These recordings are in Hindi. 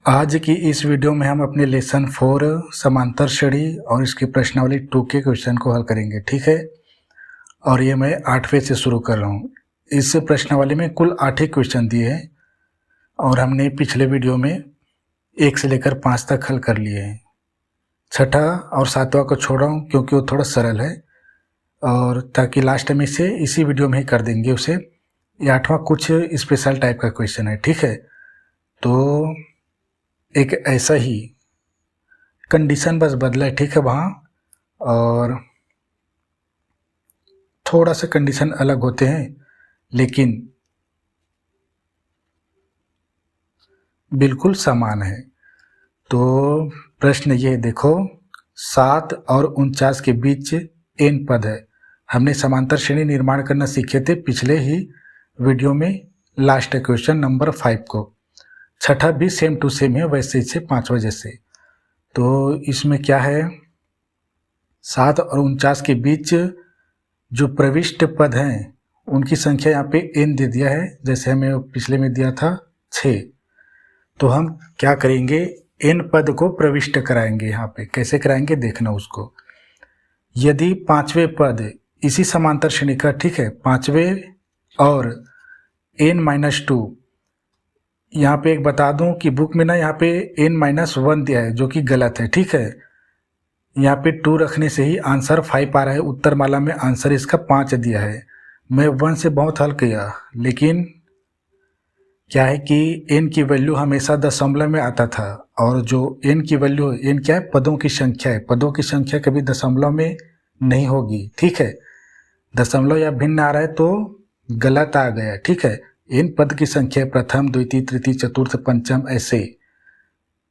आज की इस वीडियो में हम अपने लेसन 4 समांतर श्रेणी और इसकी प्रश्नावली 2 के क्वेश्चन को हल करेंगे, ठीक है। और ये मैं 8वें से शुरू कर रहा हूँ। इस प्रश्नावली में कुल 8 ही क्वेश्चन दिए हैं और हमने पिछले वीडियो में 1 से लेकर 5 तक हल कर लिए हैं। छठा और 7वां को छोड़ रहा हूँ क्योंकि वो थोड़ा सरल है, और ताकि लास्ट में इसे इसी वीडियो में ही कर देंगे उसे। ये 8वां कुछ स्पेशल टाइप का क्वेश्चन है, ठीक है। तो एक ऐसा ही कंडीशन बस बदला है, ठीक है वहाँ, और थोड़ा सा कंडीशन अलग होते हैं लेकिन बिल्कुल समान है। तो प्रश्न ये देखो, 7 और 49 के बीच n पद है। हमने समांतर श्रेणी निर्माण करना सीखे थे पिछले ही वीडियो में, लास्ट क्वेश्चन नंबर 5 को। छठा भी सेम टू सेम है, वैसे ही से 5वां जैसे। तो इसमें क्या है, 7 और 49 के बीच जो प्रविष्ट पद हैं उनकी संख्या यहाँ पे n दे दिया है, जैसे हमें पिछले में दिया था 6। तो हम क्या करेंगे, n पद को प्रविष्ट कराएंगे। यहाँ पे कैसे कराएंगे देखना उसको। यदि 5वें पद इसी समांतर श्रेणी का, ठीक है, 5वें और n-2, यहाँ पे एक बता दूं कि बुक में ना यहाँ पे n-1 दिया है जो कि गलत है, ठीक है। यहाँ पे 2 रखने से ही आंसर 5 आ रहा है। उत्तर माला में आंसर इसका 5 दिया है। मैं 1 से बहुत हल किया, लेकिन क्या है कि n की वैल्यू हमेशा दशमलव में आता था, और जो n की वैल्यू, n क्या है, पदों की संख्या है। पदों की संख्या कभी दशमलव में नहीं होगी, ठीक है। दशमलव या भिन्न आ रहा है तो गलत आ गया, ठीक है। n पद की संख्या प्रथम, द्वितीय, तृतीय, चतुर्थ, पंचम, ऐसे।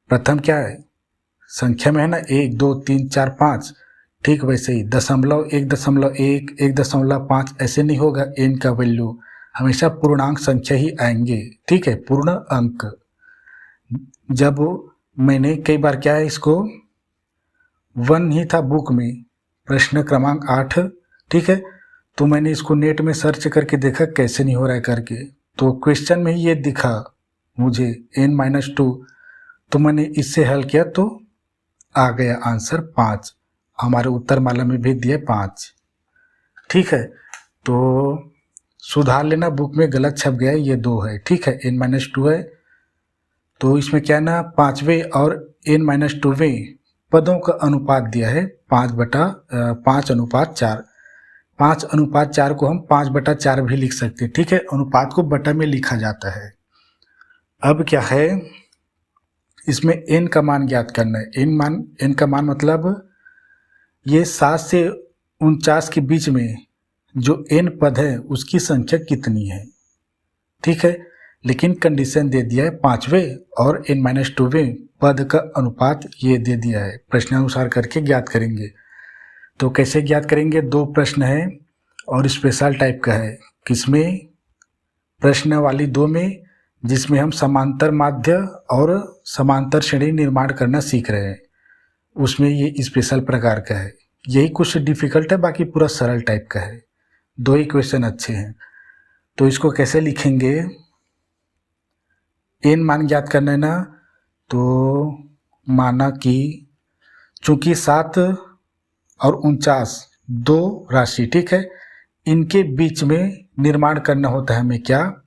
प्रथम क्या है, संख्या में है ना, 1 2 3 4 5, ठीक वैसे ही दशमलव 1.1 1.5 ऐसे नहीं होगा। n का वैल्यू हमेशा पूर्णांक संख्या ही आएंगे, ठीक है, पूर्ण अंक। जब मैंने कई बार क्या है, इसको 1 ही था बुक में, प्रश्न क्रमांक 8, ठीक है। तो मैंने इसको नेट में सर्च करके देखा कैसे नहीं हो रहा है करके, तो क्वेश्चन में ही ये दिखा मुझे n-2। तो मैंने इससे हल किया तो आ गया आंसर 5। हमारे उत्तर माला में भी दिए 5, ठीक है। तो सुधार लेना, बुक में गलत छप गया है, ये 2 है, ठीक है, n-2 है। तो इसमें क्या है ना, 5वें और n-2वें पदों का अनुपात दिया है 5/4। 5/4 को हम 5/4 भी लिख सकते हैं, ठीक है। अनुपात को बटा में लिखा जाता है। अब क्या है, इसमें n का मान ज्ञात करना है। n का मान मतलब ये 7 से 49 के बीच में जो n पद है उसकी संख्या कितनी है, ठीक है। लेकिन कंडीशन दे दिया है 5वें और n-2वें पद का अनुपात ये दे दिया है। प्रश्नानुसार करके ज्ञात करेंगे। तो कैसे ज्ञात करेंगे, 2 प्रश्न है और स्पेशल टाइप का है। किसमें, प्रश्नावली 2 में, जिसमें हम समांतर माध्य और समांतर श्रेणी निर्माण करना सीख रहे हैं, उसमें ये स्पेशल प्रकार का है। यही कुछ डिफिकल्ट है, बाकी पूरा सरल टाइप का है। 2 ही क्वेश्चन अच्छे हैं। तो इसको कैसे लिखेंगे, n मान ज्ञात करना है ना, तो माना कि चूंकि 7 और 49 2 राशि, ठीक है, इनके बीच में निर्माण करना होता है हमें क्या,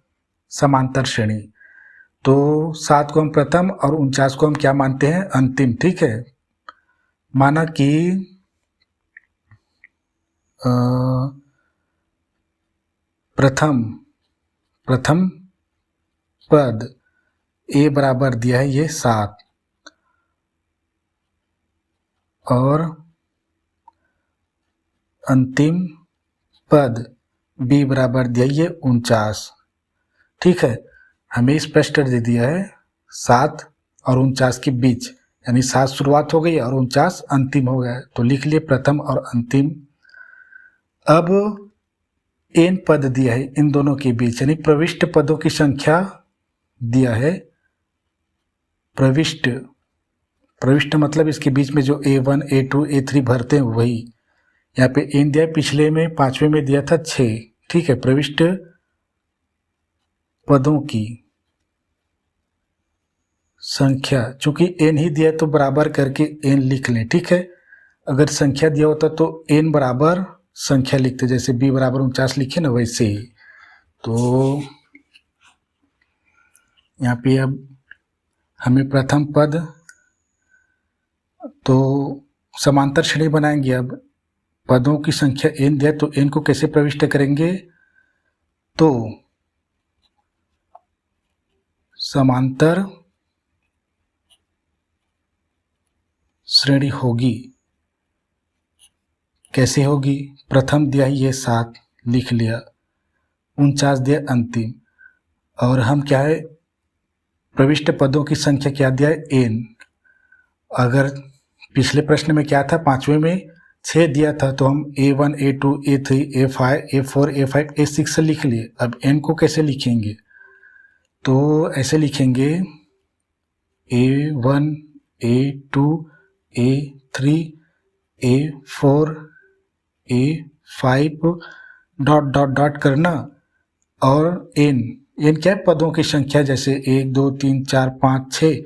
समांतर श्रेणी। तो 7 को हम प्रथम और 49 को हम क्या मानते हैं, अंतिम, ठीक है। माना कि प्रथम पद a बराबर दिया है ये 7, और अंतिम पद b बराबर दिया ये 49, ठीक है। हमें स्पष्ट दे दिया है 7 और 49 के बीच, यानी 7 शुरुआत हो गई और 49 अंतिम हो गया, तो लिख लिए प्रथम और अंतिम। अब n पद दिया है इन दोनों के बीच, यानी प्रविष्ट पदों की संख्या दिया है। प्रविष्ट मतलब इसके बीच में जो a1 a2 a3 भरते हैं वही। यहाँ पे n दिया, पिछले में 5वें में दिया था 6, ठीक है। प्रविष्ट पदों की संख्या, चूंकि n ही दिया है तो बराबर करके n लिख लें, ठीक है। अगर संख्या दिया होता तो n बराबर संख्या लिखते, जैसे b बराबर 49 लिखे ना, वैसे ही। तो यहाँ पे अब हमें प्रथम पद, तो समांतर श्रेणी बनाएंगे। अब पदों की संख्या n दिया तो n को कैसे प्रविष्ट करेंगे, तो समांतर श्रेणी होगी। कैसे होगी, प्रथम दिया ये 7 लिख लिया, 49 दिया अंतिम, और हम क्या है, प्रविष्ट पदों की संख्या क्या दिया है, n। अगर पिछले प्रश्न में क्या था, 5वें में 6 दिया था, तो हम A1, A2, A3, A5, A4, A5, A6 से लिख लिए। अब n को कैसे लिखेंगे, तो ऐसे लिखेंगे A1, A2, A3, A4, A5 dot dot dot करना, और n क्या है, पदों की संख्या, जैसे 1, 2, 3, 4, 5, 6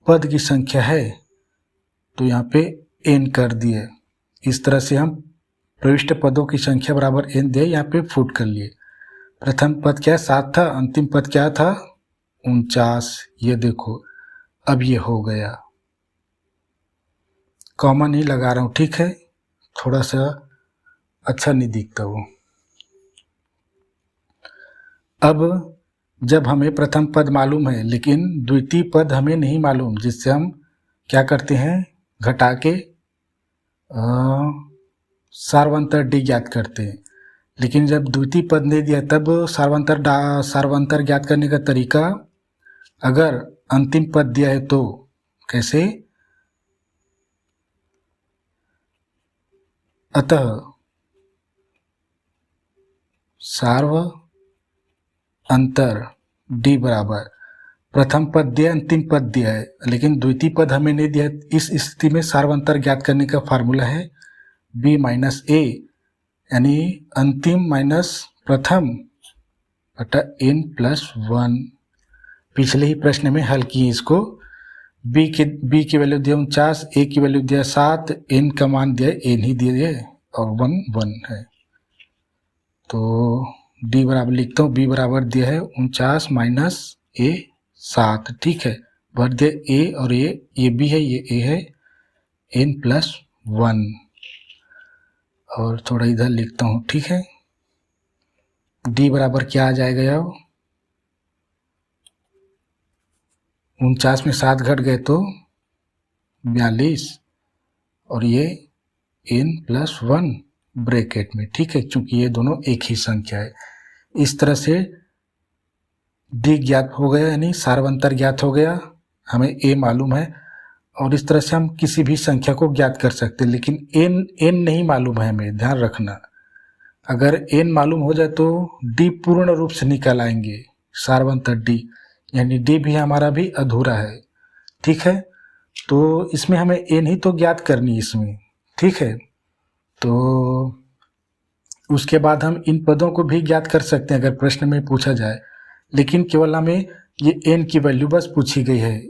पद की संख्या है, तो यहाँ पे n कर दिए। इस तरह से हम प्रविष्ट पदों की संख्या बराबर n दिए, यहाँ पे फुट कर लिए। प्रथम पद क्या 7 था, अंतिम पद क्या था 49। ये देखो अब ये हो गया, कॉमन ही लगा रहा हूँ, ठीक है, थोड़ा सा अच्छा नहीं दिखता वो। अब जब हमें प्रथम पद मालूम है लेकिन द्वितीय पद हमें नहीं मालूम, जिससे हम क्या करते हैं, घटा के सार्वंतर डी ज्ञात करते हैं। लेकिन जब द्वितीय पद नहीं दिया तब सार्वंतर ज्ञात करने का तरीका, अगर अंतिम पद दिया है तो कैसे, अतः सार्वअंतर डी बराबर, प्रथम पद दिया, अंतिम पद दिया है, लेकिन द्वितीय पद हमें नहीं दिया। इस स्थिति में सार्वंतर ज्ञात करने का फार्मूला है b माइनस a, यानी अंतिम माइनस प्रथम बटा n प्लस 1। पिछले ही प्रश्न में हल किए इसको। b की वैल्यू दिया 49, a की वैल्यू दिया 7, n का मान दिया n ही दिया और 1 1 है। तो d बराबर लिखता हूँ, b बराबर दिया है 49 माइनस a 7, ठीक है, भर दिया a, और ये b है, ये a है, n प्लस 1, और थोड़ा इधर लिखता हूँ, ठीक है। d बराबर क्या आ जाएगा, अब 49 में 7 घट गए तो 42, और ये n प्लस 1 ब्रैकेट में, ठीक है, चूंकि ये दोनों एक ही संख्या है। इस तरह से d ज्ञात हो गया, यानी सार्वंतर ज्ञात हो गया, हमें a मालूम है, और इस तरह से हम किसी भी संख्या को ज्ञात कर सकते हैं। लेकिन n नहीं मालूम है, हमें ध्यान रखना। अगर n मालूम हो जाए तो d पूर्ण रूप से निकल आएंगे, सार्वंतर d, यानी d भी हमारा भी अधूरा है, ठीक है। तो इसमें हमें n ही तो ज्ञात करनी इसमें, ठीक है। तो उसके बाद हम इन पदों को भी ज्ञात कर सकते हैं अगर प्रश्न में पूछा जाए, लेकिन केवल हमें ये n की वैल्यू बस पूछी गई है,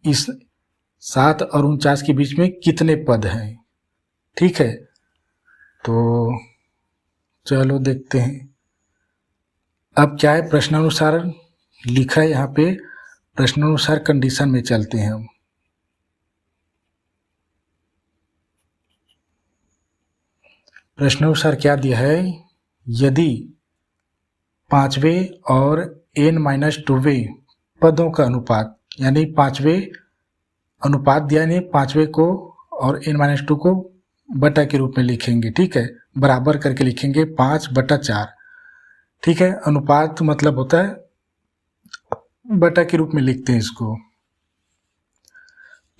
इस 7 और 49 के बीच में कितने पद हैं, ठीक है। तो चलो देखते हैं अब क्या है, प्रश्नानुसार लिखा है यहाँ पे, प्रश्नानुसार कंडीशन में चलते हैं हम। प्रश्नानुसार क्या दिया है, यदि 5वें और n-2वें पदों का अनुपात, यानी 5वें अनुपात दिया, यानी 5वें को और n-2 को बटा के रूप में लिखेंगे, ठीक है, बराबर करके लिखेंगे 5/4, ठीक है। अनुपात मतलब होता है बटा के रूप में लिखते हैं इसको।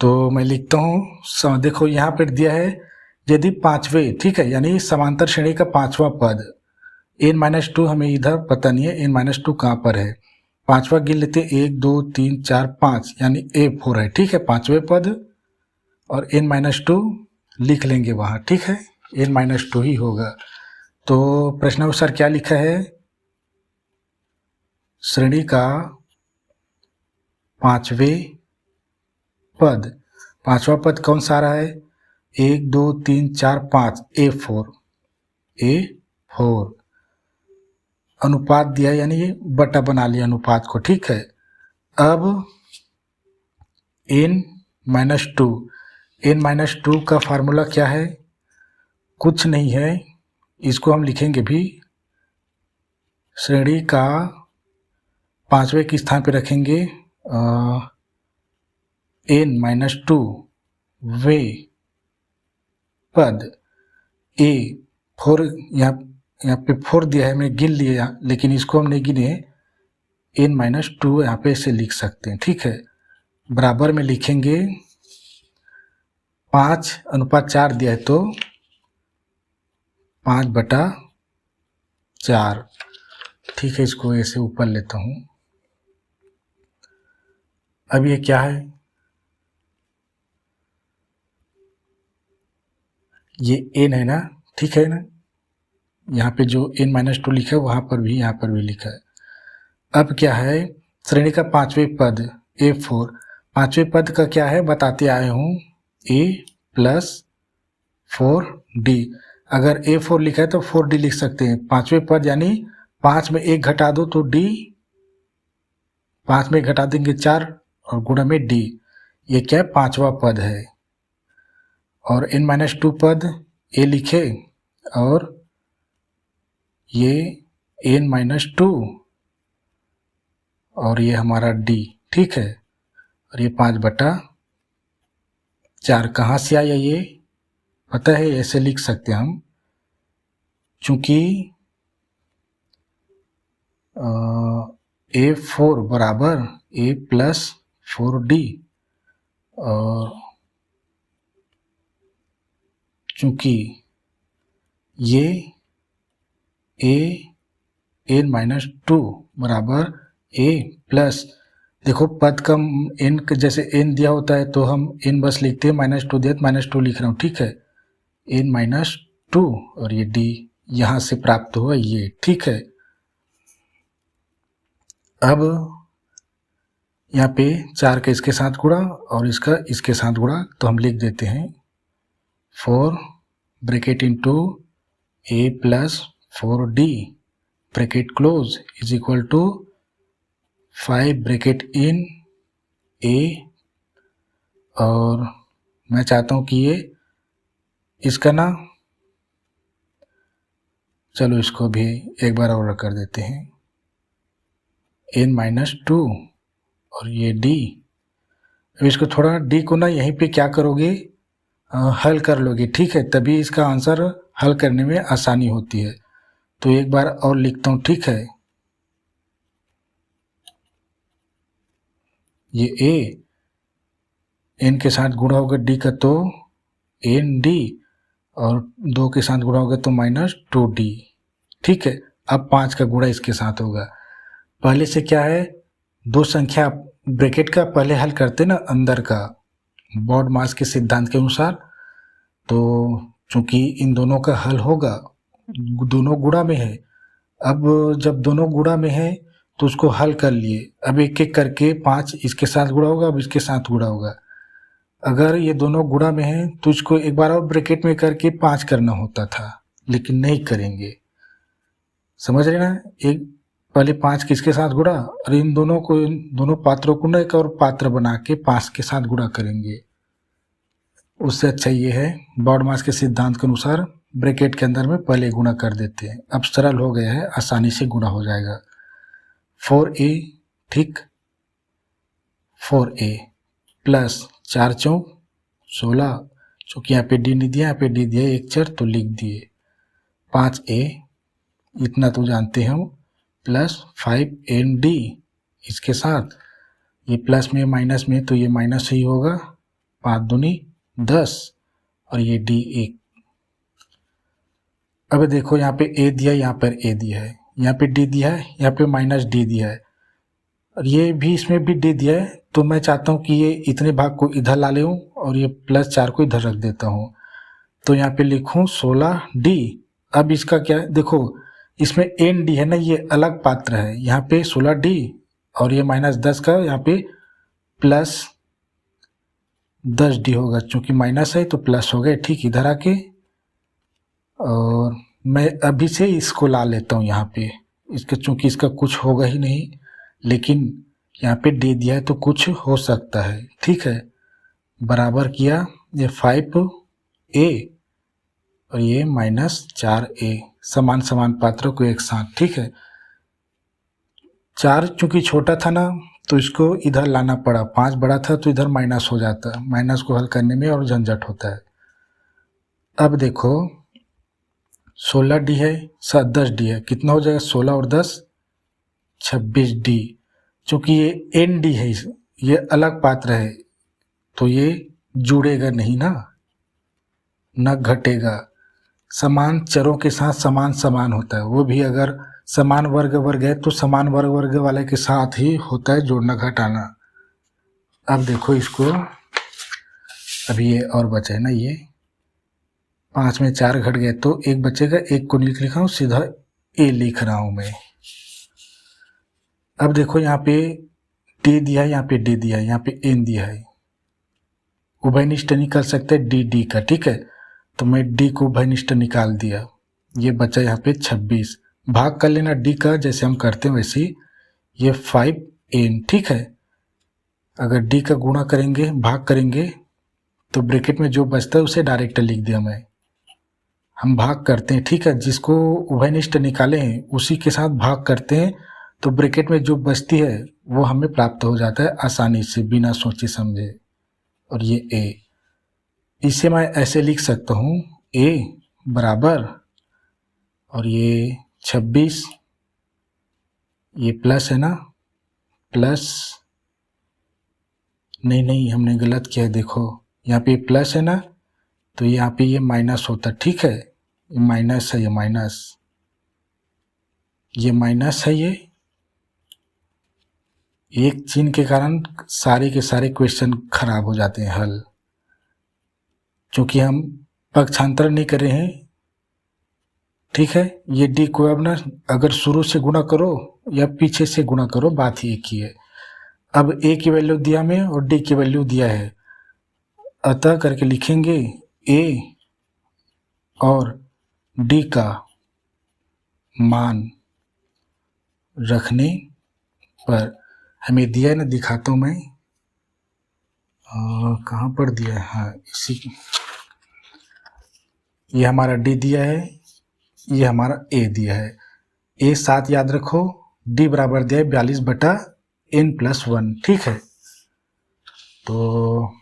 तो मैं लिखता हूँ, देखो यहाँ पर दिया है यदि 5वें, ठीक है, यानी समांतर श्रेणी का 5वां पद, n-2 हमें इधर पता नहीं है n-2 कहाँ पर है, 5वां गिन लेते 1 2 3 4 5, यानी A4 है, ठीक है, 5वें पद, और n-2 लिख लेंगे वहाँ, ठीक है, n-2 ही होगा। तो प्रश्नानुसार क्या लिखा है, श्रेणी का 5वें पद, पांचवा पद कौन सा आ रहा है, 1 2 3 4 5, A4 अनुपात दिया यानी ये बटा बना लिया अनुपात को, ठीक है। अब n-2 का फार्मूला क्या है, कुछ नहीं है, इसको हम लिखेंगे भी श्रेणी का पांचवें के स्थान पे रखेंगे n-2 वे पद A4, यहाँ पे 4 दिया है, मैं गिन लिया, लेकिन इसको हम नहीं गिने, n-2 यहाँ पे ऐसे लिख सकते हैं, ठीक है। बराबर में लिखेंगे 5:4 दिया है तो 5/4, ठीक है। इसको ऐसे ऊपर लेता हूँ। अब ये क्या है, ये n है ना, ठीक है ना, यहाँ पे जो n-2 लिखा है वहाँ पर भी, यहाँ पर भी लिखा है। अब क्या है, श्रेणी का पांचवें पद A4, पांचवें पद का क्या है बताते आए हूँ, A+4D। अगर A4 लिखा है तो 4D लिख सकते हैं। पांचवें पद यानी 5 में 1 घटा दो तो D, 5 में घटा देंगे 4 और गुणा में D, ये क्या है, पांचवा पद है। और n-2 पद A लिखे और ये n-2 और ये हमारा D, ठीक है। और ये 5/4 कहाँ से आया ये पता है, ऐसे लिख सकते हैं हम, चूंकि A4 बराबर A+4D और चूंकि ये n-2 बराबर A+, देखो पद का n जैसे n दिया होता है तो हम n बस लिखते हैं, -2 दिया तो -2 लिख रहा हूँ, ठीक है। n-2 और ये D यहाँ से प्राप्त हुआ ये, ठीक है। अब यहाँ पे 4 का इसके साथ गुणा और इसका इसके साथ गुणा, तो हम लिख देते हैं 4 bracket into A+4D bracket close is equal to 5 bracket in A, और मैं चाहता हूँ कि ये इसका ना, चलो इसको भी एक बार और कर देते हैं, n-2 और ये D। अब इसको थोड़ा D को ना यहीं पे क्या करोगे, हल कर लोगे, ठीक है, तभी इसका आंसर हल करने में आसानी होती है। तो एक बार और लिखता हूँ, ठीक है। ये A n के साथ गुणा होगा D का तो n-D और 2 के साथ गुणा होगा तो -2D, ठीक है। अब 5 का गुणा इसके साथ होगा। पहले से क्या है, दो संख्या ब्रैकेट का पहले हल करते ना अंदर का, बॉड मास के सिद्धांत के अनुसार। तो चूंकि इन दोनों का हल होगा, दोनों गुणा में है, अब जब दोनों गुणा में है तो उसको हल कर लिए। अब एक एक करके 5 इसके साथ गुणा होगा, अब इसके साथ गुणा होगा। अगर ये दोनों गुणा में है तो इसको एक बार और ब्रैकेट में करके 5 करना होता था, लेकिन नहीं करेंगे, समझ रहे ना। एक पहले 5 किसके साथ गुणा और इन दोनों को, दोनों पात्रों को ना एक और पात्र बना के 5 के साथ गुणा करेंगे। उससे अच्छा ये है, बॉड मास के सिद्धांत के अनुसार ब्रैकेट के अंदर में पहले गुणा कर देते हैं। अब सरल हो गया है, आसानी से गुणा हो जाएगा। 4A, ठीक, 4A प्लस 4 चौक 16, चूँकि यहाँ पे D नहीं दिया, यहाँ पे D दिया 1 4 तो लिख दिए 5A, इतना तो जानते हैं हम, प्लस 5ND इसके साथ, ये प्लस में माइनस में तो ये माइनस ही होगा, 5 दूनी 10 और ये D 1। अब देखो यहाँ पे A दिया, यहाँ पर A दिया है, यहाँ पे D दिया है, यहाँ पे -D दिया है और ये भी, इसमें भी D दिया है। तो मैं चाहता हूँ कि ये इतने भाग को इधर ला ले और ये +4 को इधर रख देता हूँ। तो यहाँ पे लिखूँ 16D। अब इसका क्या है, देखो इसमें ND है ना, ये अलग पात्र है, यहाँ पे 16D और ये -10 का यहाँ पे 10d होगा, चूँकि माइनस है तो प्लस हो गए। ठीक, इधर आके और मैं अभी से इसको ला लेता हूँ यहाँ पे, इसका चूँकि इसका कुछ होगा ही नहीं, लेकिन यहाँ पे दे दिया है तो कुछ हो सकता है। ठीक है, बराबर किया, ये 5a और ये -4a, समान समान पात्रों को एक साथ। ठीक है, 4 चूँकि छोटा था ना तो इसको इधर लाना पड़ा, 5 बड़ा था तो इधर माइनस हो जाता, माइनस को हल करने में और झंझट होता है। अब देखो 16d है, 10d है, कितना हो जाएगा 16 और 10 26d। चूँकि ये nd है, ये अलग पात्र है तो ये जुड़ेगा नहीं ना, न घटेगा। समान चरों के साथ समान समान होता है, वो भी अगर समान वर्ग वर्ग है तो समान वर्ग वर्ग वाले के साथ ही होता है जोड़ना घटाना। अब देखो इसको, अभी ये और बचा है ना, ये 5 में 4 घट गए तो 1 बचेगा, 1 को लिख लिखा हूँ, सीधा a लिख रहा हूँ मैं। अब देखो यहाँ पे d दिया है, यहाँ पे d दिया है, यहाँ पे n दिया है, उभयनिष्ठ निकाल सकते हैं dd का। ठीक है, तो मैं d को उभयनिष्ठ निकाल दिया, ये बचा यहाँ पे 26। भाग कर लेना d का, जैसे हम करते हैं वैसे ही, ये 5n। ठीक है, अगर d का गुणा करेंगे, भाग करेंगे तो ब्रैकेट में जो बचता है उसे डायरेक्ट लिख दिया मैं। हम भाग करते हैं, ठीक है, जिसको उभयनिष्ठ निकाले हैं उसी के साथ भाग करते हैं तो ब्रैकेट में जो बचती है वो हमें प्राप्त हो जाता है आसानी से, बिना सोचे समझे। और ये a, इसे मैं ऐसे लिख सकता हूँ, a बराबर, और ये 26, ये प्लस है ना, प्लस, नहीं हमने गलत किया है, देखो यहाँ पे प्लस है ना तो यहाँ पे ये माइनस होता। ठीक है, ये माइनस है, ये माइनस, ये माइनस है, ये एक चिन्ह के कारण सारे के सारे क्वेश्चन खराब हो जाते हैं हल, क्योंकि हम पक्षांतर नहीं कर रहे हैं। ठीक है, ये डी को अब ना अगर शुरू से गुणा करो या पीछे से गुणा करो, बात ही एक ही है। अब a की वैल्यू दिया में और d की वैल्यू दिया है, अतः करके लिखेंगे a और d का मान रखने पर हमें दिया है ना, दिखाता हूँ मैं, कहाँ पर दिया है, हाँ इसी, ये हमारा d दिया है, ये हमारा a दिया है। a 7 याद रखो, d बराबर दिया है 42/n+1। ठीक है, तो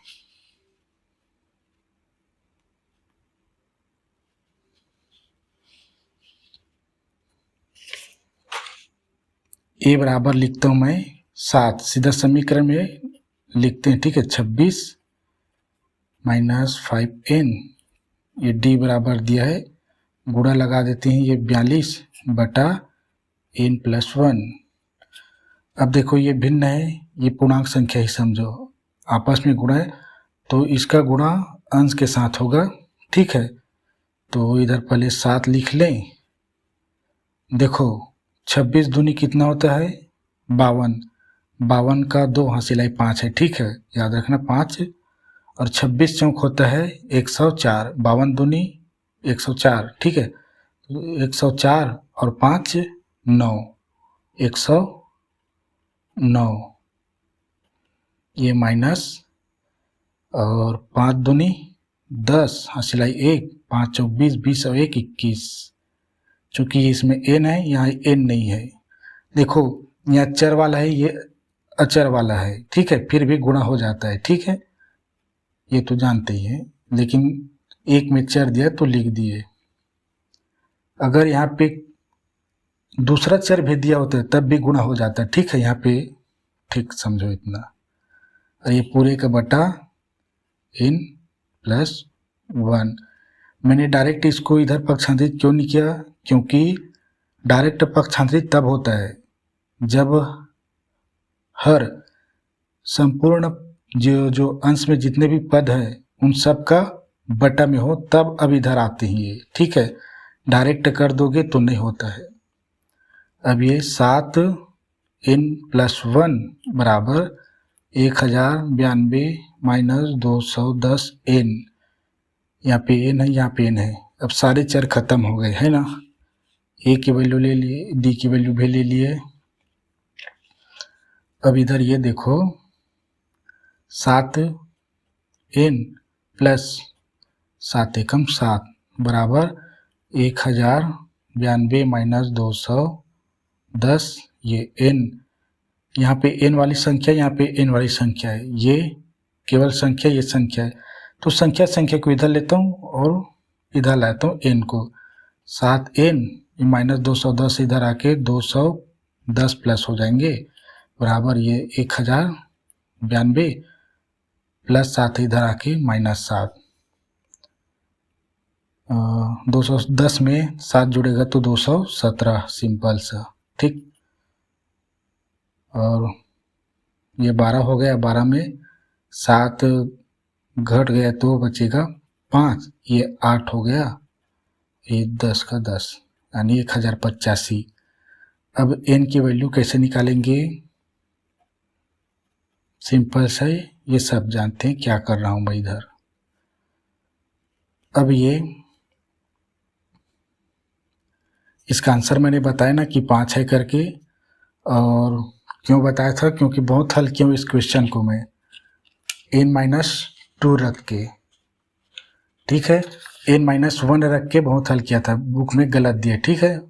a बराबर लिखता हूँ मैं 7, सीधा समीकरण में लिखते हैं। ठीक है, 26 - 5n, ये d बराबर दिया है, गुणा लगा देते हैं, ये 42/n+1। अब देखो ये भिन्न है, ये पूर्णांक संख्या ही समझो, आपस में गुणा है तो इसका गुणा अंश के साथ होगा। ठीक है, तो इधर पहले 7 लिख लें। देखो 26 दूनी कितना होता है 52, 52 का 2 हासिलाई 5 है। ठीक है, याद रखना 5, और 26 चौक होता है 104, 52 दूनी 104। ठीक है, तो 104 और 5 9, 109, ये माइनस, और 5 दूनी 10 हासिलाई 1, 5 चौक 20, 20 और 1 21। चूँकि इसमें n है, यहाँ n नहीं है। देखो यहाँ चर वाला है, ये अचर वाला है। ठीक है, फिर भी गुणा हो जाता है। ठीक है, ये तो जानते ही हैं, लेकिन एक में चर दिया तो लिख दिए। अगर यहाँ पे दूसरा चर भी दिया होता है तब भी गुणा हो जाता है। ठीक है, यहाँ पे ठीक समझो इतना, और ये पूरे का बटा n+1। मैंने डायरेक्ट इसको इधर पक्षांतरित क्यों नहीं किया, क्योंकि डायरेक्ट पक्षांतरित तब होता है जब हर संपूर्ण जो अंश में जितने भी पद है उन सब का बटा में हो, तब अब इधर आते हैं ये। ठीक है, डायरेक्ट कर दोगे तो नहीं होता है। अब ये 7n+1 बराबर 1092 माइनस 210 n, यहाँ पे n है, यहाँ पे n है। अब सारे चर खत्म हो गए है ना, a की वैल्यू ले लिए, d की वैल्यू भी ले लिए। अब इधर ये देखो 7n प्लस 7 एकम 7 बराबर 1092 माइनस 210, ये n, यहाँ पे n वाली संख्या, यहाँ पे n वाली संख्या है, ये केवल संख्या, ये संख्या है, तो संख्या को इधर लेता हूँ और इधर लाता हूँ n को। 7n माइनस 210 इधर आके 210 प्लस हो जाएंगे बराबर ये 1092 प्लस 7 इधर आके माइनस 7। 210 में 7 जुड़ेगा तो 217, सिंपल सा, ठीक। और ये 12 हो गया, 12 में 7 घट गया तो बचेगा 5, ये 8 हो गया, ये 10 का 10 यानी 1085। अब n की वैल्यू कैसे निकालेंगे, सिंपल से, ये सब जानते हैं क्या कर रहा हूँ मैं इधर। अब ये इसका आंसर मैंने बताया ना कि 5 है करके, और क्यों बताया था, क्योंकि बहुत हल किया हूँ इस क्वेश्चन को मैं n-2 रख के, ठीक है, n-1 रख के बहुत हल किया था, बुक में गलत दिया, ठीक है,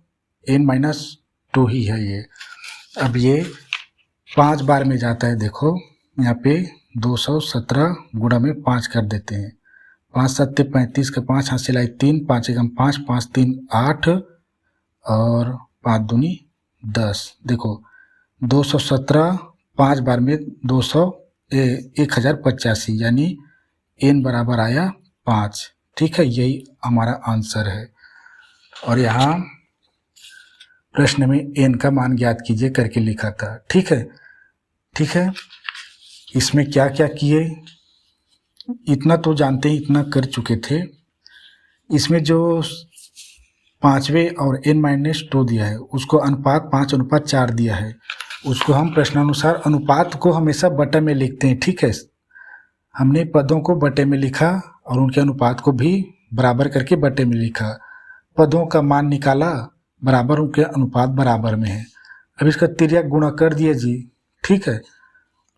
n-2 ही है ये। अब ये 5 बार में जाता है, देखो यहाँ पे 217 गुणा में 5 कर देते हैं, 5 7 35 का 5 हासिल आए 3, 5 एकम 5, 5 3 8 और 5 दूनी 10। देखो 217 5 बार में 1085 यानी n बराबर आया 5, ठीक है, यही हमारा आंसर है। और यहाँ प्रश्न में n का मान ज्ञात कीजिए करके लिखा था, ठीक है, ठीक है। इसमें क्या क्या किए इतना तो जानते हैं, इतना कर चुके थे। इसमें जो 5वें और n-2 दिया है उसको अनुपात 5:4 दिया है, उसको हम प्रश्नानुसार अनुपात को हमेशा बटे में लिखते हैं, ठीक है। हमने पदों को बटे में लिखा और उनके अनुपात को भी बराबर करके बटे में लिखा, पदों का मान निकाला बराबर, उनके अनुपात बराबर में है। अब इसका तिर्यक गुणा कर दिए जी, ठीक है,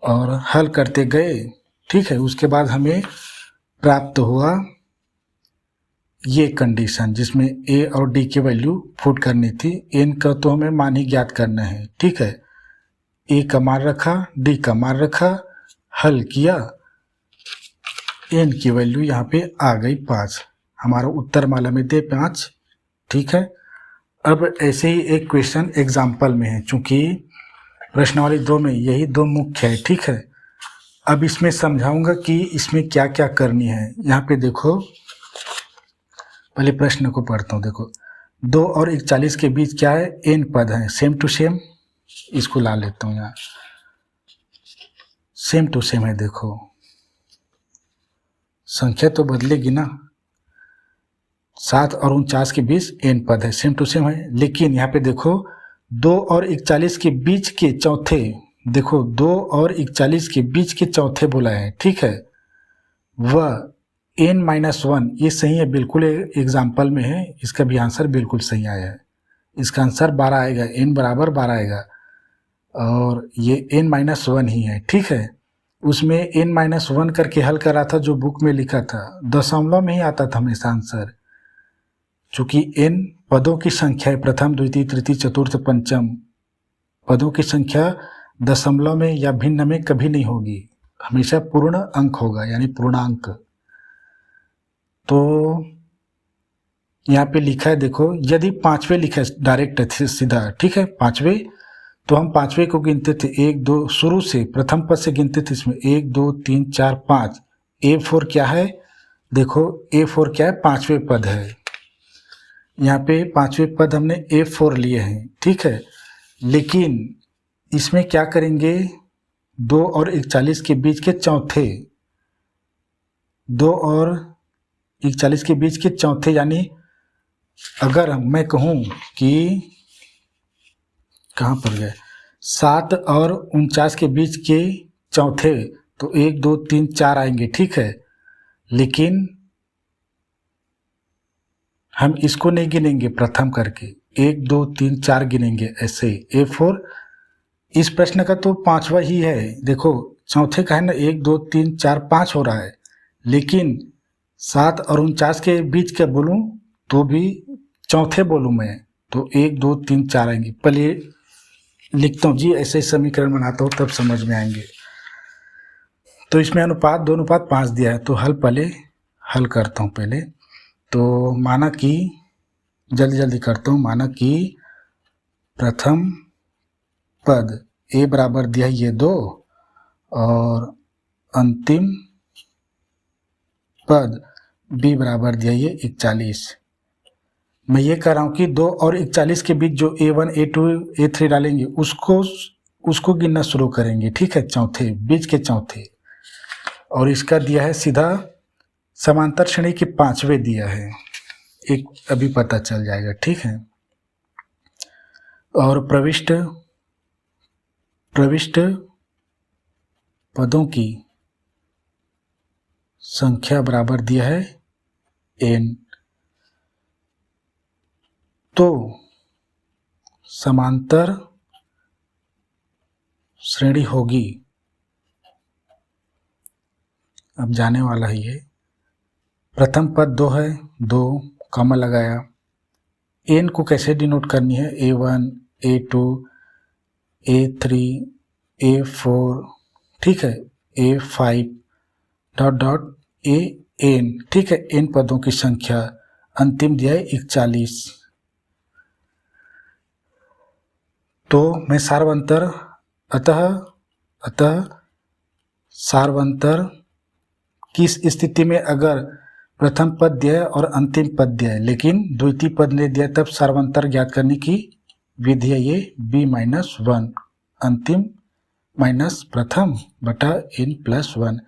और हल करते गए, ठीक है। उसके बाद हमें प्राप्त हुआ ये कंडीशन जिसमें a और d की वैल्यू पुट करनी थी, n का तो हमें मान ही ज्ञात करना है, ठीक है। a का मान रखा, d का मान रखा, हल किया, n की वैल्यू यहाँ पे आ गई 5, हमारा उत्तर माला में दे 5, ठीक है। अब ऐसे ही एक क्वेश्चन एग्जाम्पल में है, चूंकि प्रश्नावली 2 में यही 2 मुख्य है, ठीक है। अब इसमें समझाऊंगा कि इसमें क्या क्या करनी है। यहाँ पे देखो, पहले प्रश्न को पढ़ता हूँ। देखो 2 और 41 के बीच क्या है, n पद है, सेम टू सेम, इसको ला लेता हूँ यहाँ, सेम टू सेम है। देखो संख्या तो बदलेगी ना, 7 और 49 के बीच n पद है, सेम टू सेम है। लेकिन यहाँ पे देखो 2 और 41 के बीच के चौथे, देखो 2 और 41 के बीच के चौथे बोला है, ठीक है, वह n-1, ये सही है, बिल्कुल एग्जाम्पल में है, इसका भी आंसर बिल्कुल सही आया है। इसका आंसर 12 आएगा, n बराबर 12 आएगा, और ये n-1 ही है, ठीक है। उसमें n-1 करके हल करा था जो बुक में लिखा था, दशमलव में ही आता था हमेशा आंसर, चूंकि n पदों की संख्या है, प्रथम द्वितीय तृतीय चतुर्थ पंचम, पदों की संख्या दशमलव में या भिन्न में कभी नहीं होगी, हमेशा पूर्ण अंक होगा, यानी पूर्णांक। तो यहाँ पे लिखा है, देखो यदि 5वें लिखा है डायरेक्ट सीधा, ठीक है, 5वें, तो हम 5वें को गिनते थे 1 2, शुरू से प्रथम पद से गिनते थे, इसमें 1 2 3 4 5, A4 क्या है, देखो A4 क्या है, 5वें पद है, यहाँ पे 5वें पद हमने A4 लिए हैं, ठीक है। लेकिन इसमें क्या करेंगे, 2 और 41 के बीच के चौथे, 2 और 41 के बीच के चौथे, यानी अगर मैं कहूँ कि कहाँ पर गए, 7 और 49 के बीच के चौथे तो 1 2 3 4 आएंगे, ठीक है, लेकिन हम इसको नहीं गिनेंगे प्रथम करके, 1 2 3 4 गिनेंगे ऐसे। A4 इस प्रश्न का तो पांचवा ही है, देखो चौथे का है ना, 1 2 3 4 5 हो रहा है, लेकिन 7 और 49 के बीच का बोलूं तो भी चौथे बोलूं मैं तो 1 2 3 4 आएंगे। पहले लिखता हूँ जी, ऐसे समीकरण बनाता हूँ तब समझ में आएंगे। तो इसमें अनुपात 2:5 दिया है, तो पहले हल करता हूँ पहले। तो माना कि जल्दी करता हूँ, माना कि प्रथम पद a बराबर दिया है ये 2 और अंतिम पद b बराबर दिया है ये 41। मैं ये कह रहा हूँ कि 2 और 41 के बीच जो A1 A2 A3 डालेंगे उसको गिनना शुरू करेंगे, ठीक है, चौथे बीच के चौथे। और इसका दिया है सीधा समांतर श्रेणी के 5वें दिया है, एक अभी पता चल जाएगा, ठीक है। और प्रविष्ट पदों की संख्या बराबर दिया है n। तो समांतर श्रेणी होगी, अब जाने वाला है ये, प्रथम पद 2 है, 2 कॉमा लगाया, n को कैसे डिनोट करनी है, A1 A2 A3 A4, ठीक है, A5 डॉट AN, ठीक है, n पदों की संख्या, अंतिम दिया है 41। तो मैं सारवंतर अतः सारवंतर किस स्थिति में, अगर प्रथम पद दिया है और अंतिम पद दिया है लेकिन द्वितीय पद नहीं दिया, तब सारवंतर ज्ञात करने की विधि है ये b-1, अंतिम माइनस प्रथम बटा n+1।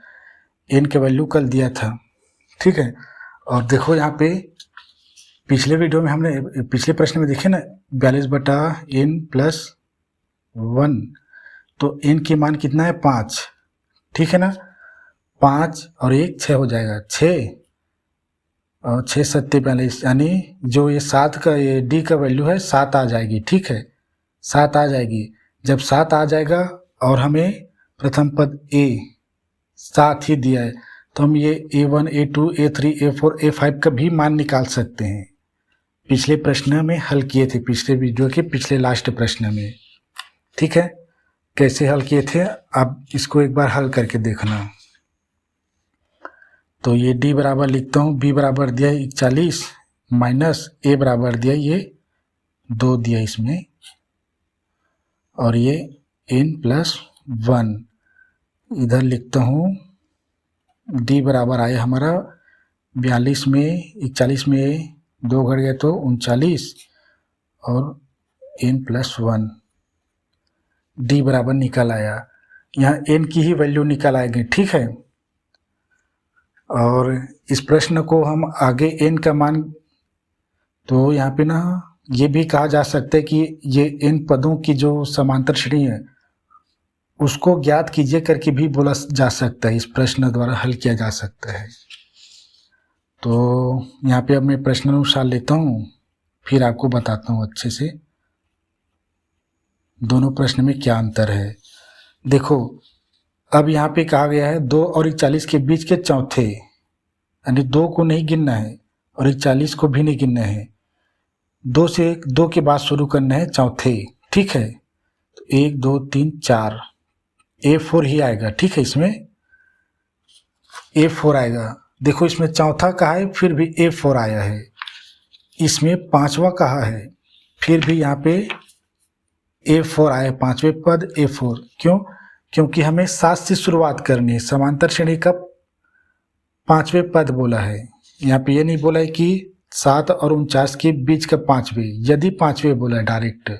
n के वैल्यू कल दिया था, ठीक है। और देखो यहाँ पे पिछले वीडियो में हमने पिछले प्रश्न में देखे ना 42/n+1, तो n की मान कितना है 5, ठीक है ना, 5 और 1 6 हो जाएगा, 6 और 6 7 42, यानी जो ये 7 का ये d का वैल्यू है 7 आ जाएगी, ठीक है, 7 आ जाएगी। जब 7 आ जाएगा और हमें प्रथम पद a 7 ही दिया है, तो हम ये A1 A2 A3 A4 A5 का भी मान निकाल सकते हैं। पिछले प्रश्न में हल किए थे, पिछले वीडियो के पिछले लास्ट प्रश्न में, ठीक है, कैसे हल किए थे आप इसको एक बार हल करके देखना। तो ये d बराबर लिखता हूँ, b बराबर दिया 41 माइनस a बराबर दिया ये 2 दिया इसमें, और ये n+1 इधर लिखता हूँ, d बराबर आया हमारा 42 में 41 में 2 घट गया तो 39 और n+1, d बराबर निकल आया। यहाँ n की ही वैल्यू निकल आएगी, ठीक है। और इस प्रश्न को हम आगे n का मान, तो यहाँ पे ना ये भी कहा जा सकता है कि ये n पदों की जो समांतर श्रेणी है उसको ज्ञात कीजिए करके भी बोला जा सकता है, इस प्रश्न द्वारा हल किया जा सकता है। तो यहाँ पे अब मैं प्रश्न अनुसार लेता हूँ, फिर आपको बताता हूँ अच्छे से दोनों प्रश्न में क्या अंतर है। देखो अब यहाँ पे कहा गया है 2 और 41 के बीच के चौथे, यानी 2 को नहीं गिनना है और 41 को भी नहीं गिनना है, 2 के बाद शुरू करना है चौथे, ठीक है। तो 1 2 3 4 A4 ही आएगा, ठीक है, इसमें A4 आएगा। देखो इसमें चौथा कहा है फिर भी A4 आया है, इसमें पांचवा कहा है फिर भी यहाँ पे A4 आया, पांचवें पद A4, क्यों? क्योंकि हमें 7 से शुरुआत करनी है, समांतर श्रेणी का पांचवें पद बोला है, यहाँ पे ये नहीं बोला है कि 7 और 49 के बीच का पांचवें, यदि पांचवें बोला है डायरेक्ट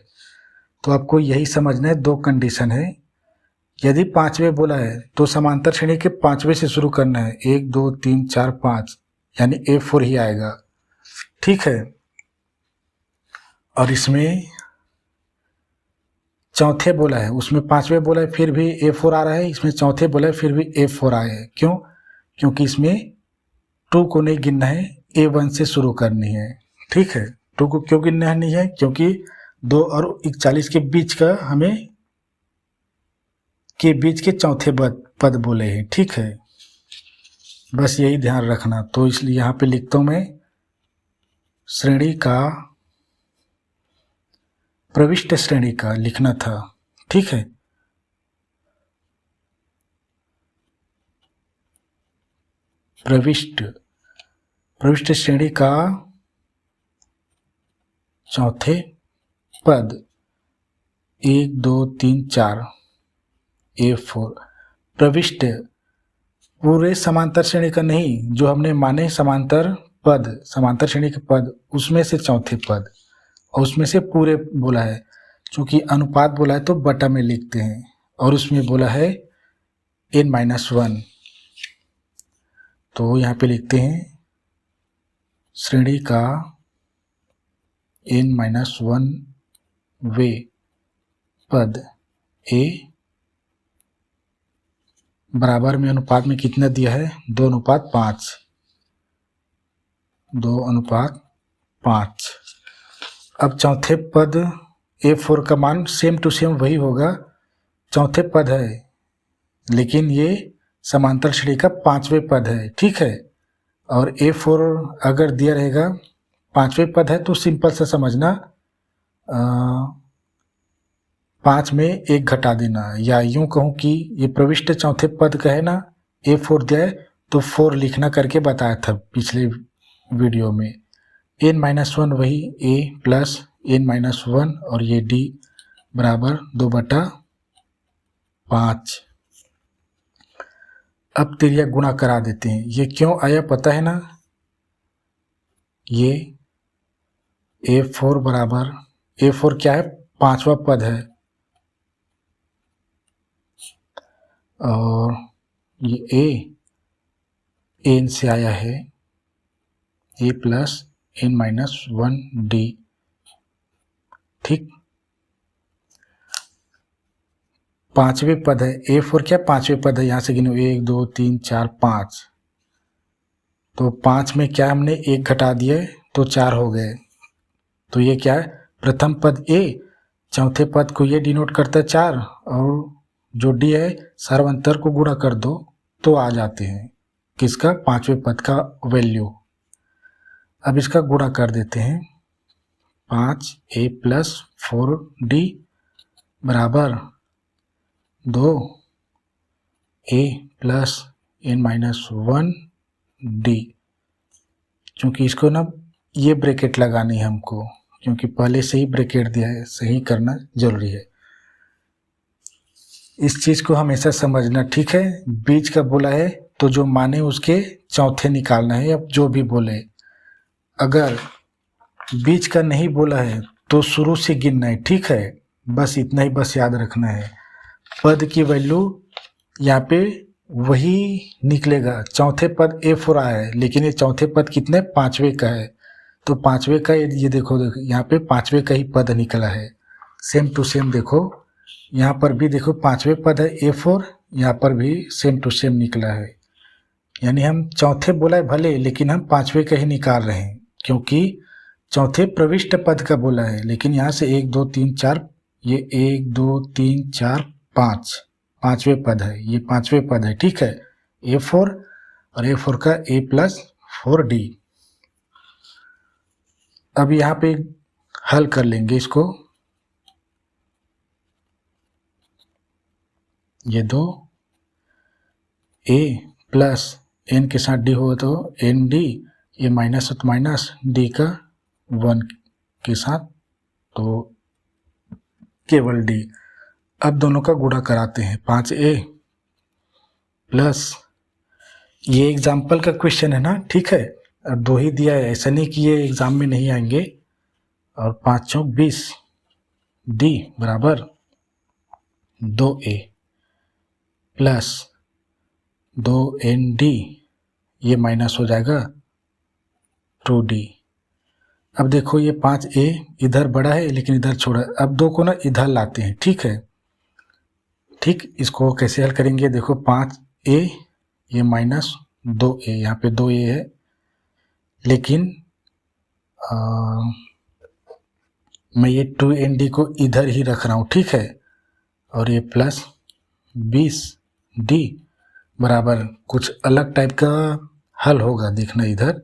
तो आपको यही समझना है, 2 कंडीशन है। यदि पांचवें बोला है तो समांतर श्रेणी के पांचवें से शुरू करना है, 1 2 3 4 5, यानी A4 ही आएगा, ठीक है। और इसमें चौथे बोला है, उसमें पांचवें बोला है फिर भी A4 आ रहा है, इसमें चौथे बोला है फिर भी A4 आया है। क्यों? क्योंकि इसमें 2 को नहीं गिनना है, A1 से शुरू करनी है। ठीक है, 2 को क्यों गिनना नहीं है? क्योंकि 2 और 41 के बीच का हमें के बीच के चौथे पद बोले हैं। ठीक है, बस यही ध्यान रखना। तो इसलिए यहाँ पे लिखता हूँ मैं, श्रेणी का, प्रविष्ट श्रेणी का लिखना था। ठीक है, प्रविष्ट श्रेणी का चौथे पद 1 2 3 4 A4 प्रविष्ट, पूरे समांतर श्रेणी का नहीं, जो हमने माने समांतर श्रेणी के पद, उसमें से चौथे पद, और उसमें से पूरे बोला है। चूंकि अनुपात बोला है तो बटा में लिखते हैं, और उसमें बोला है n-1, तो यहाँ पे लिखते हैं श्रेणी का n-1 वे पद A बराबर में अनुपात में कितना दिया है? 2:5। 2:5। अब चौथे पद A4 का मान सेम टू सेम वही होगा, चौथे पद है लेकिन ये समांतर श्रेणी का 5वें पद है। ठीक है, और A4 अगर दिया रहेगा 5वें पद है तो सिंपल सा समझना, 5 में 1 घटा देना, या यूं कहूँ कि ये प्रविष्ट चौथे पद का है ना, A4 दिया है तो 4 लिखना करके बताया था पिछले वीडियो में। n-1 वही A प्लस n-1 और ये D बराबर 2/5। अब तिरिया गुणा करा देते हैं। ये क्यों आया पता है ना? ये A4 बराबर, A4 क्या है? 5वां पद है, और ये n से आया है, A प्लस n-1 D। ठीक, 5वें पद है, A4 क्या 5वें पद है, यहाँ से गिनो 1 2 3 4 5, तो 5 में क्या हमने 1 घटा दिए तो 4 हो गए। तो ये क्या है? प्रथम पद A, चौथे पद को ये डिनोट करता है 4, और जो D है सर्वांतर को गुणा कर दो तो आ जाते हैं किसका? 5वें पद का वैल्यू। अब इसका गुणा कर देते हैं, 5A प्लस 4D बराबर 2A प्लस n-1 D। चूँकि इसको ना ये ब्रैकेट लगानी है हमको, क्योंकि पहले से ही ब्रैकेट दिया है, सही करना जरूरी है। इस चीज़ को हमेशा समझना। ठीक है, बीच का बोला है तो जो माने उसके चौथे निकालना है, अब जो भी बोले। अगर बीच का नहीं बोला है तो शुरू से गिनना है। ठीक है, बस इतना ही बस याद रखना है। पद की वैल्यू यहाँ पे वही निकलेगा। चौथे पद A4 आया है, लेकिन ये चौथे पद कितने? 5वें का है, तो 5वें का ये देखो यहाँ पे 5वें का ही पद निकला है। सेम टू सेम देखो, यहाँ पर भी देखो 5वें पद है A4, यहाँ पर भी सेम टू सेम निकला है। यानी हम चौथे बोला है भले, लेकिन हम 5वें का ही निकाल रहे हैं, क्योंकि चौथे प्रविष्ट पद का बोला है। लेकिन यहाँ से 1 2 3 4, ये 1 2 3 4 5 5वें पद है, ये 5वें पद है। ठीक है, A4 और A4 का A प्लस 4D। अब यहाँ पे हल कर लेंगे इसको। ये 2 A प्लस n के साथ D हो तो ND, ये माइनस हो तो माइनस D का 1 के साथ तो केवल D। अब दोनों का गुणा कराते हैं, 5A प्लस, ये एग्जाम्पल का क्वेश्चन है ना। ठीक है, और 2 ही दिया है, ऐसा नहीं कि ये एग्जाम में नहीं आएंगे। और 5 चौक 20 D बराबर 2A प्लस 2ND, ये माइनस हो जाएगा 2D। अब देखो ये 5a इधर बड़ा है लेकिन इधर छोटा है, अब 2 को ना इधर लाते हैं, ठीक है। ठीक, इसको कैसे हल करेंगे, देखो 5a ये माइनस 2a, यहाँ पे 2a है, लेकिन मैं ये 2nd को इधर ही रख रहा हूँ, ठीक है। और ये प्लस 20d बराबर कुछ अलग टाइप का हल होगा, देखना इधर,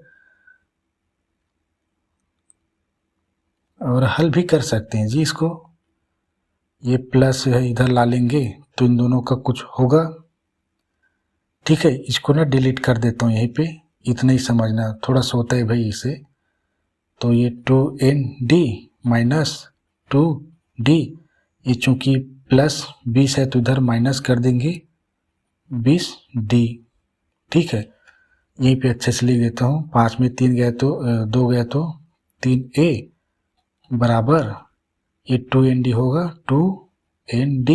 और हल भी कर सकते हैं जी इसको। ये प्लस है इधर ला लेंगे तो इन दोनों का कुछ होगा, ठीक है। इसको ना डिलीट कर देता हूँ यहीं पे, इतना ही समझना, थोड़ा सा होता है भाई इसे। तो ये 2nd माइनस 2d, ये चूंकि प्लस 20 है तो इधर माइनस कर देंगे 20d, ठीक है। यहीं पे अच्छे से लिख देता हूँ, 5 में 3 गया तो 2 गया तो 3a बराबर ये 2nd होगा 2nd,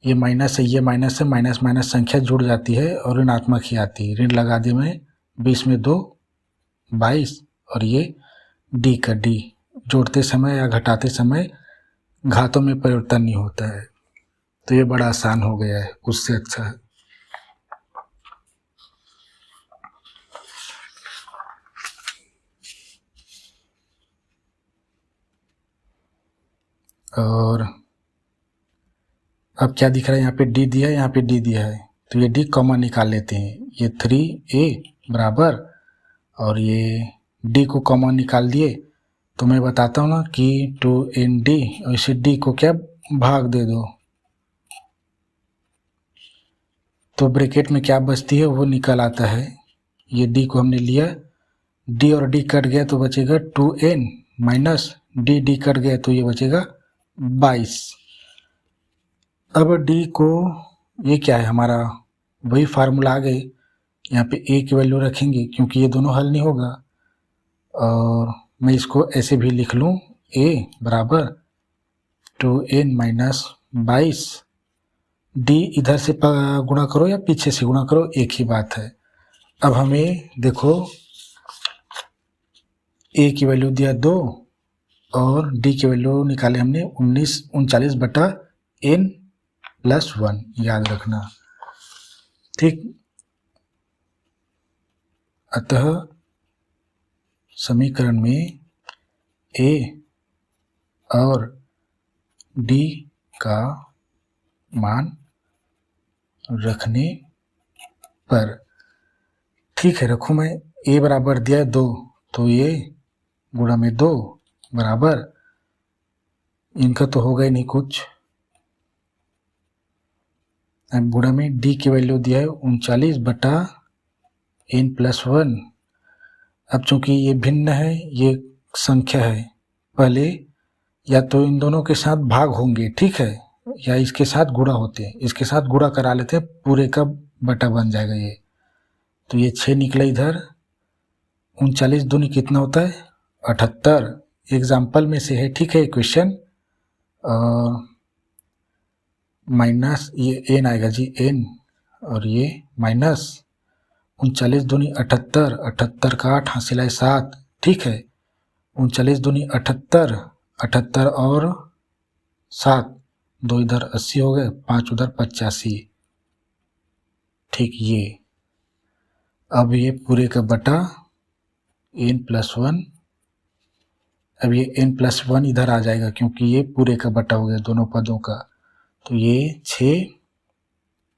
ये माइनस है, ये माइनस है, माइनस माइनस संख्या जुड़ जाती है और ऋणात्मक ही आती है। ऋण लगा दिया मैं, 20 में 2 22, और ये d का d, जोड़ते समय या घटाते समय घातों में परिवर्तन नहीं होता है, तो ये बड़ा आसान हो गया है, उससे अच्छा है। और अब क्या दिख रहा है, यहाँ पे d दिया है, यहाँ पे d दिया है, तो ये d कॉमन निकाल लेते हैं, ये 3a बराबर, और ये d को कॉमन निकाल दिए, तो मैं बताता हूँ ना कि 2nd और इसे d को क्या भाग दे दो, तो ब्रैकेट में क्या बचती है वो निकल आता है। ये d को हमने लिया, d और d कट गया तो बचेगा 2n माइनस d कट गया तो ये बचेगा 22। अब d को, ये क्या है हमारा, वही फार्मूला आ गए, यहाँ पे a की वैल्यू रखेंगे क्योंकि ये दोनों हल नहीं होगा, और मैं इसको ऐसे भी लिख लूँ, a बराबर 2n माइनस 22, d इधर से गुणा करो या पीछे से गुणा करो, एक ही बात है। अब हमें देखो a की वैल्यू दिया 2 और d की वैल्यू निकाले हमने 39 बटा n प्लस 1, याद रखना, ठीक। अतः समीकरण में a और d का मान रखने पर, ठीक है, रखूँ मैं, a बराबर दिया है 2, तो ये गुणा में 2 बराबर, इनका तो होगा ही नहीं कुछ, अब गुणा में d की वैल्यू दिया है 39 बटा n प्लस 1। अब चूंकि ये भिन्न है, ये संख्या है, पहले या तो इन दोनों के साथ भाग होंगे, ठीक है, या इसके साथ गुणा होते हैं, इसके साथ गुणा करा लेते हैं, पूरे का बटा बन जाएगा ये, तो ये 6 निकला इधर, 39 दूनी कितना होता है 78, एग्जाम्पल में से है, ठीक है क्वेश्चन। माइनस ये n आएगा जी n, और ये माइनस 39 दूनी 78, 78 का 8 हासिल है 7, ठीक है, 39 दूनी 78, 78 और 7, 2 इधर 80 हो गए, 5 उधर 85, ठीक। ये अब ये पूरे का बटा n प्लस 1, अब ये n प्लस 1 इधर आ जाएगा क्योंकि ये पूरे का बटा हो गया दोनों पदों का, तो ये 6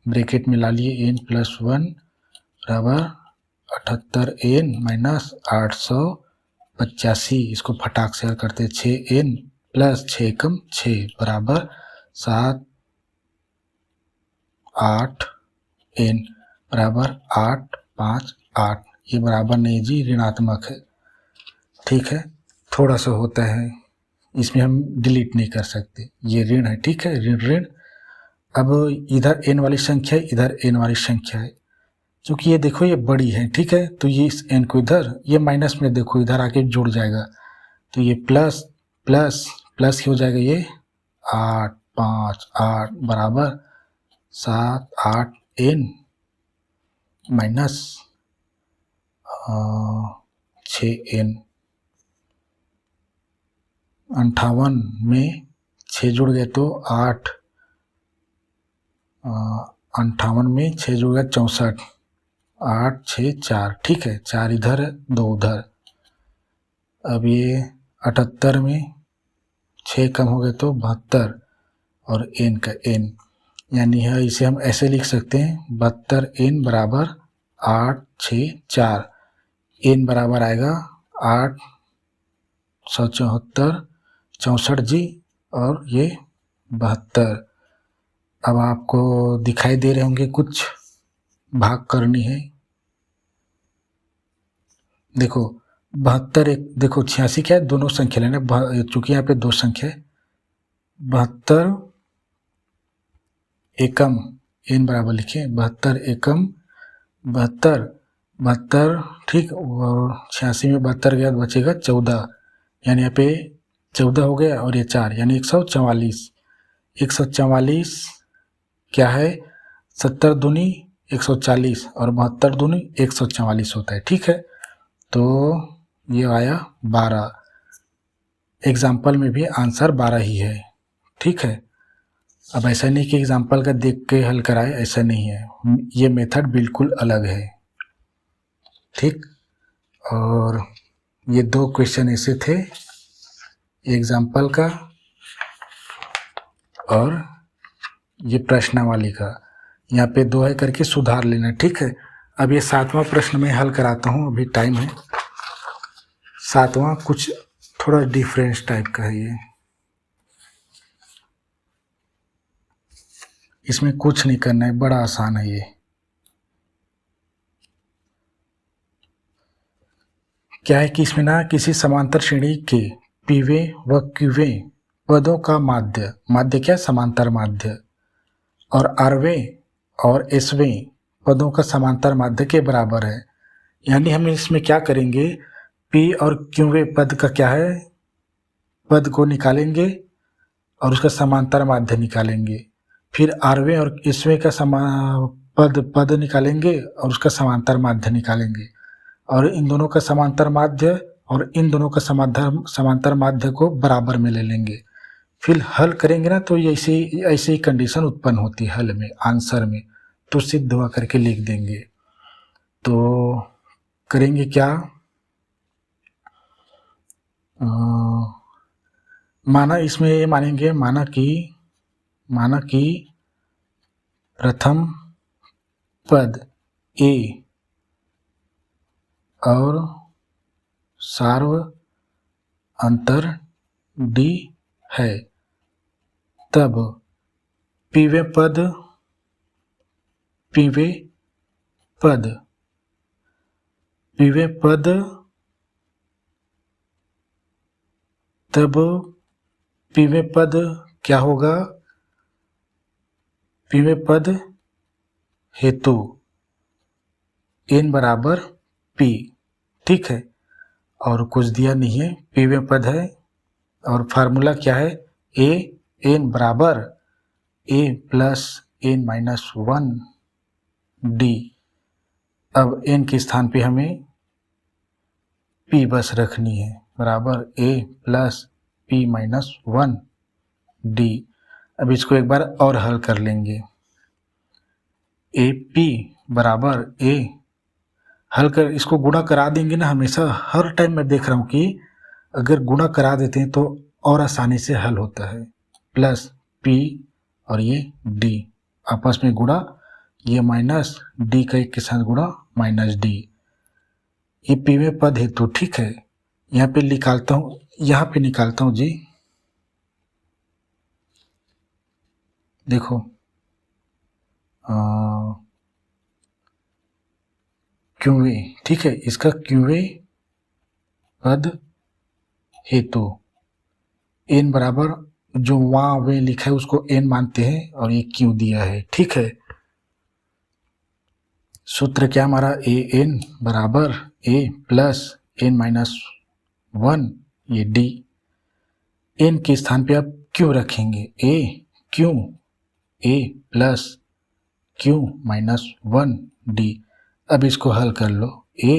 ब्रैकेट में ला लिए n प्लस 1 बराबर 78n माइनस 885, इसको फटाक से हल करते, 6n प्लस 6 कम 6 बराबर 7, 8n बराबर 8, 5, 8, ये बराबर नहीं जी, ऋणात्मक है, ठीक है, थोड़ा सा होता है, इसमें हम डिलीट नहीं कर सकते, ये ऋण है, ठीक है, ऋण ऋण। अब इधर n वाली संख्या है, इधर n वाली संख्या है, क्योंकि ये देखो ये बड़ी है, ठीक है, तो ये इस n को इधर, ये माइनस में देखो इधर आके जुड़ जाएगा, तो ये प्लस प्लस प्लस हो जाएगा, ये 8, 5, 8 बराबर 7, 8n माइनस 6n, 58 में 6 जुड़ गए तो 8, 58 में 6 जुड़ गया 64, 8 6 4, ठीक है, 4 इधर 2 उधर। अब ये 78 में 6 कम हो गए तो 72 और n का n, यानी है इसे हम ऐसे लिख सकते हैं 72n बराबर 8 6 4, n बराबर आएगा 874 64 जी और ये 72। अब आपको दिखाई दे रहे होंगे कुछ भाग करनी है। देखो 72 एक, देखो 86 क्या है, दोनों संख्या लेना, चूंकि यहाँ पे दो संख्या है। 72 एकम n बराबर लिखिए 72 एकम 72, ठीक, और 86 में 72 गया तो बचेगा 14, यानी यहाँ पे 14 हो गया और ये 4 यानी 144। 144 क्या है, 70 दूनी 140 और 72 दूनी 144 होता है, ठीक है। तो ये आया 12। एग्जाम्पल में भी आंसर 12 ही है, ठीक है। अब ऐसा नहीं कि एग्जाम्पल का देख के हल कराए, ऐसा नहीं है, ये मेथड बिल्कुल अलग है, ठीक। और ये 2 क्वेश्चन ऐसे थे, एग्जाम्पल का और ये प्रश्नावली का। यहाँ पे 2 है करके सुधार लेना, ठीक है। अब ये 7वां प्रश्न मैं हल कराता हूँ, अभी टाइम है। 7वां कुछ थोड़ा डिफरेंस टाइप का है ये, इसमें कुछ नहीं करना है, बड़ा आसान है ये। क्या है कि इसमें ना किसी समांतर श्रेणी के पीवें व क्यूवें पदों का माध्य, माध्य क्या, समांतर माध्य, और आरवें और एसवें पदों का समांतर माध्य के बराबर है। यानी हम इसमें क्या करेंगे, पी और क्यूवें पद का क्या है, पद को निकालेंगे और उसका समांतर माध्य निकालेंगे, फिर आरवें और एसवें का पद निकालेंगे और उसका समांतर माध्य निकालेंगे, और इन दोनों का समांतर माध्य और इन दोनों का समांतर माध्य को बराबर में ले लेंगे। फिर हल करेंगे ना तो ऐसे ही कंडीशन उत्पन्न होती है हल में, आंसर में, तो सिद्ध हुआ करके लिख देंगे। तो करेंगे क्या, माना इसमें ये मानेंगे, माना कि प्रथम पद ए और सार्व अंतर डी है, तब पीवे पद तब पीवे पद क्या होगा, पीवे पद हेतु n बराबर p, ठीक है। और कुछ दिया नहीं है, पीवे पद है और फार्मूला क्या है, a n बराबर a plus n minus 1 d। अब n के स्थान पे हमें p बस रखनी है, बराबर a plus p minus 1 d। अब इसको एक बार और हल कर लेंगे, ए पी बराबर a, हल कर इसको गुणा करा देंगे ना, हमेशा हर टाइम मैं देख रहा हूँ कि अगर गुणा करा देते हैं तो और आसानी से हल होता है। प्लस p और ये d आपस में गुणा, ये माइनस d का एक के साथ गुणा माइनस d, ये p में पद हेतु, ठीक है। यहाँ पे निकालता हूँ, यहाँ पे निकालता हूँ जी, देखो क्यूवे, ठीक है, इसका क्यूवे पद हेतु n बराबर जो वहाँ वे लिखा है उसको n मानते हैं और ये क्यों दिया है, ठीक है। सूत्र क्या हमारा, ए एन बराबर a प्लस n माइनस 1 ये d, n के स्थान पे आप क्यों रखेंगे, a plus q minus 1 d। अब इसको हल कर लो, a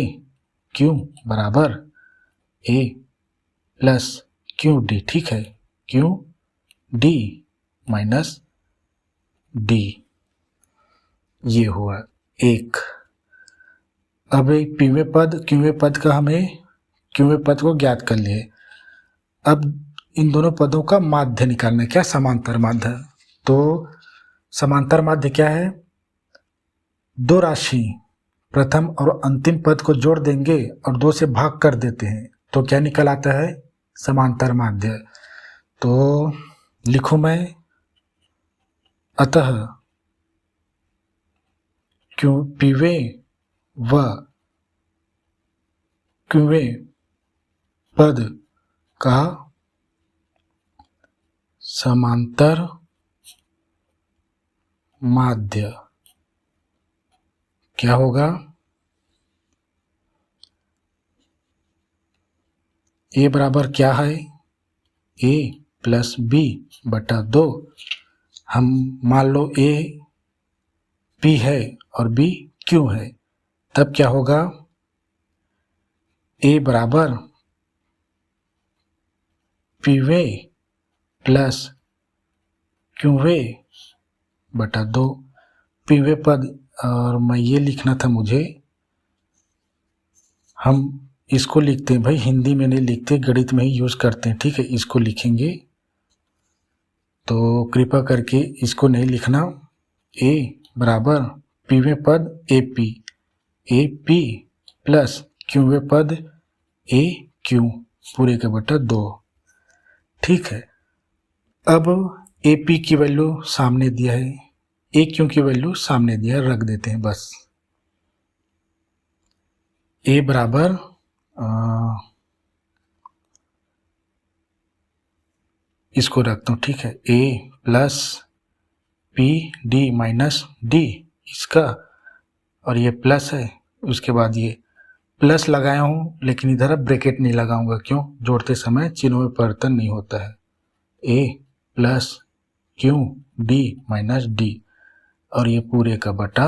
q बराबर a प्लस क्यू डी, ठीक है, क्यू डी माइनस डी, ये हुआ एक। अब एक पीवें पद का हमें क्यूवें पद को ज्ञात कर लिए। अब इन दोनों पदों का माध्य निकालना है, क्या, समांतर माध्य। तो समांतर माध्य क्या है, दो राशि प्रथम और अंतिम पद को जोड़ देंगे और 2 से भाग कर देते हैं तो क्या निकल आता है, समांतर माध्य। तो लिखूं मैं, अतः पीवें व क्यूवें पद का समांतर माध्य क्या होगा, ए बराबर क्या है, ए प्लस बी बटा 2। हम मान लो ए पी है और बी क्यू है, तब क्या होगा, ए बराबर पीवे प्लस क्यूवे बटा 2। पीवे पद, और मैं ये लिखना था मुझे, हम इसको लिखते हैं भाई, हिंदी में नहीं लिखते, गणित में ही यूज करते हैं, ठीक है, इसको लिखेंगे। तो कृपा करके इसको नहीं लिखना। ए बराबर पीवे पद ए पी प्लस क्यूवे पद ए क्यू पूरे के बटा 2, ठीक है। अब ए पी की वैल्यू सामने दिया है, ए क्यू की वैल्यू सामने दिया है, रख देते हैं बस। ए बराबर इसको रखता हूँ, ठीक है, a plus p d minus d इसका, और ये प्लस है, उसके बाद ये प्लस लगाया हूँ, लेकिन इधर अब ब्रैकेट नहीं लगाऊंगा, क्यों, जोड़ते समय चिन्हों में परिवर्तन नहीं होता है। A plus q d minus d, और ये पूरे का बटा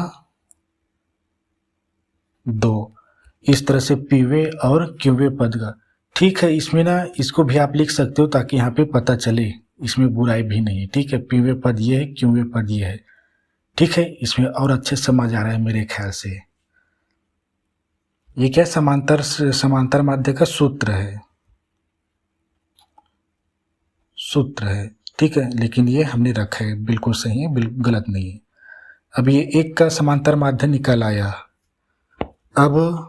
2। इस तरह से पीवे और क्यूवे पद का, ठीक है। इसमें ना इसको भी आप लिख सकते हो ताकि यहाँ पे पता चले, इसमें बुराई भी नहीं है, ठीक है। पीवे पद ये है, क्यूवे पद ये है, ठीक है। इसमें और अच्छे समझ आ रहा है मेरे ख्याल से। ये क्या, समांतर माध्य का सूत्र है, ठीक है। लेकिन ये हमने रखा है, बिल्कुल सही है, बिल्कुल गलत नहीं है। अब ये एक का समांतर माध्य निकल आया। अब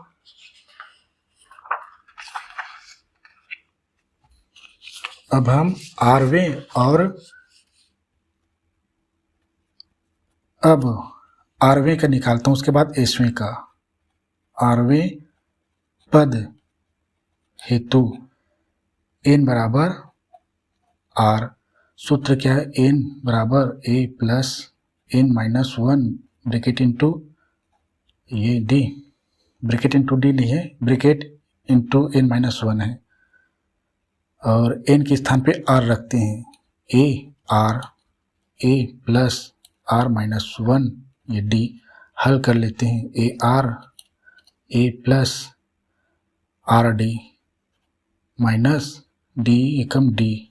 हम आरवें का निकालता हूं, उसके बाद एसवें का। आरवें पद हेतु एन बराबर आर, सूत्र क्या है, एन बराबर a plus n minus 1 bracket into ये डी, ब्रैकेट इंटू डी नहीं है, ब्रैकेट इंटू एन माइनस 1 है, और एन के स्थान पे आर रखते हैं, ए प्लस आर माइनस 1 ये डी, हल कर लेते हैं, a plus r d minus d एकम डी,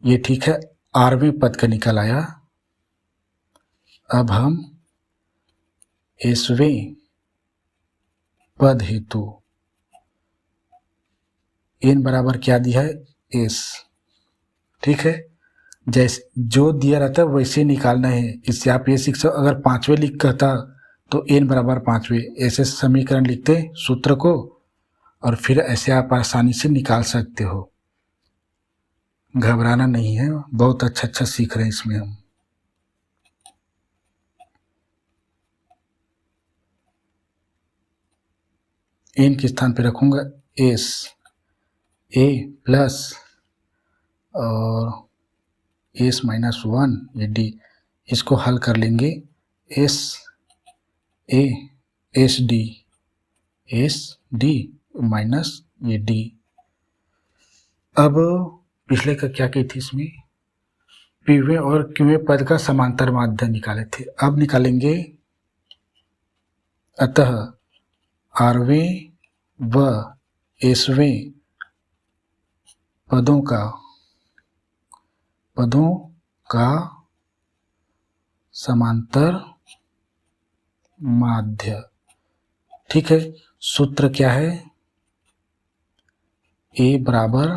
ये ठीक है, आरवें पद का निकल आया। अब हम एसवें पद हेतु एन बराबर क्या दिया है, एस, ठीक है। जैसे जो दिया रहता है वैसे निकालना है, इससे आप ये सीख सकते। अगर 5वें लिख कहता तो एन बराबर 5वें, ऐसे समीकरण लिखते सूत्र को, और फिर ऐसे आप आसानी से निकाल सकते हो। घबराना नहीं है, बहुत अच्छा सीख रहे हैं इसमें हम। एन के स्थान पे रखूंगा एस, ए प्लस और एस माइनस 1 ये डी, इसको हल कर लेंगे, एस डी माइनस ये डी। अब पिछले का क्या की थी, इसमें पीवे और क्यूवे पद का समांतर माध्य निकाले थे, अब निकालेंगे। अतः आरवें व एसवें पदों का समांतर माध्य। ठीक है, सूत्र क्या है? a बराबर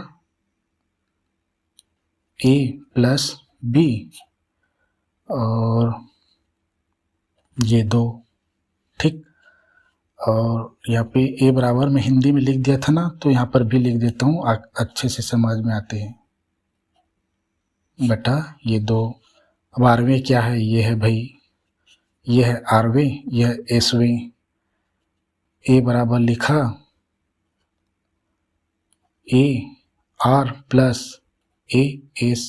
a प्लस बी और ये 2। ठीक, और यहाँ पे a बराबर मैं हिंदी में लिख दिया था ना, तो यहाँ पर भी लिख देता हूँ, अच्छे से समझ में आते हैं, बटा ये 2। अब आरवें क्या है? ये है भाई, ये है आरवें, यह है एसवें। a बराबर लिखा A R plus A S,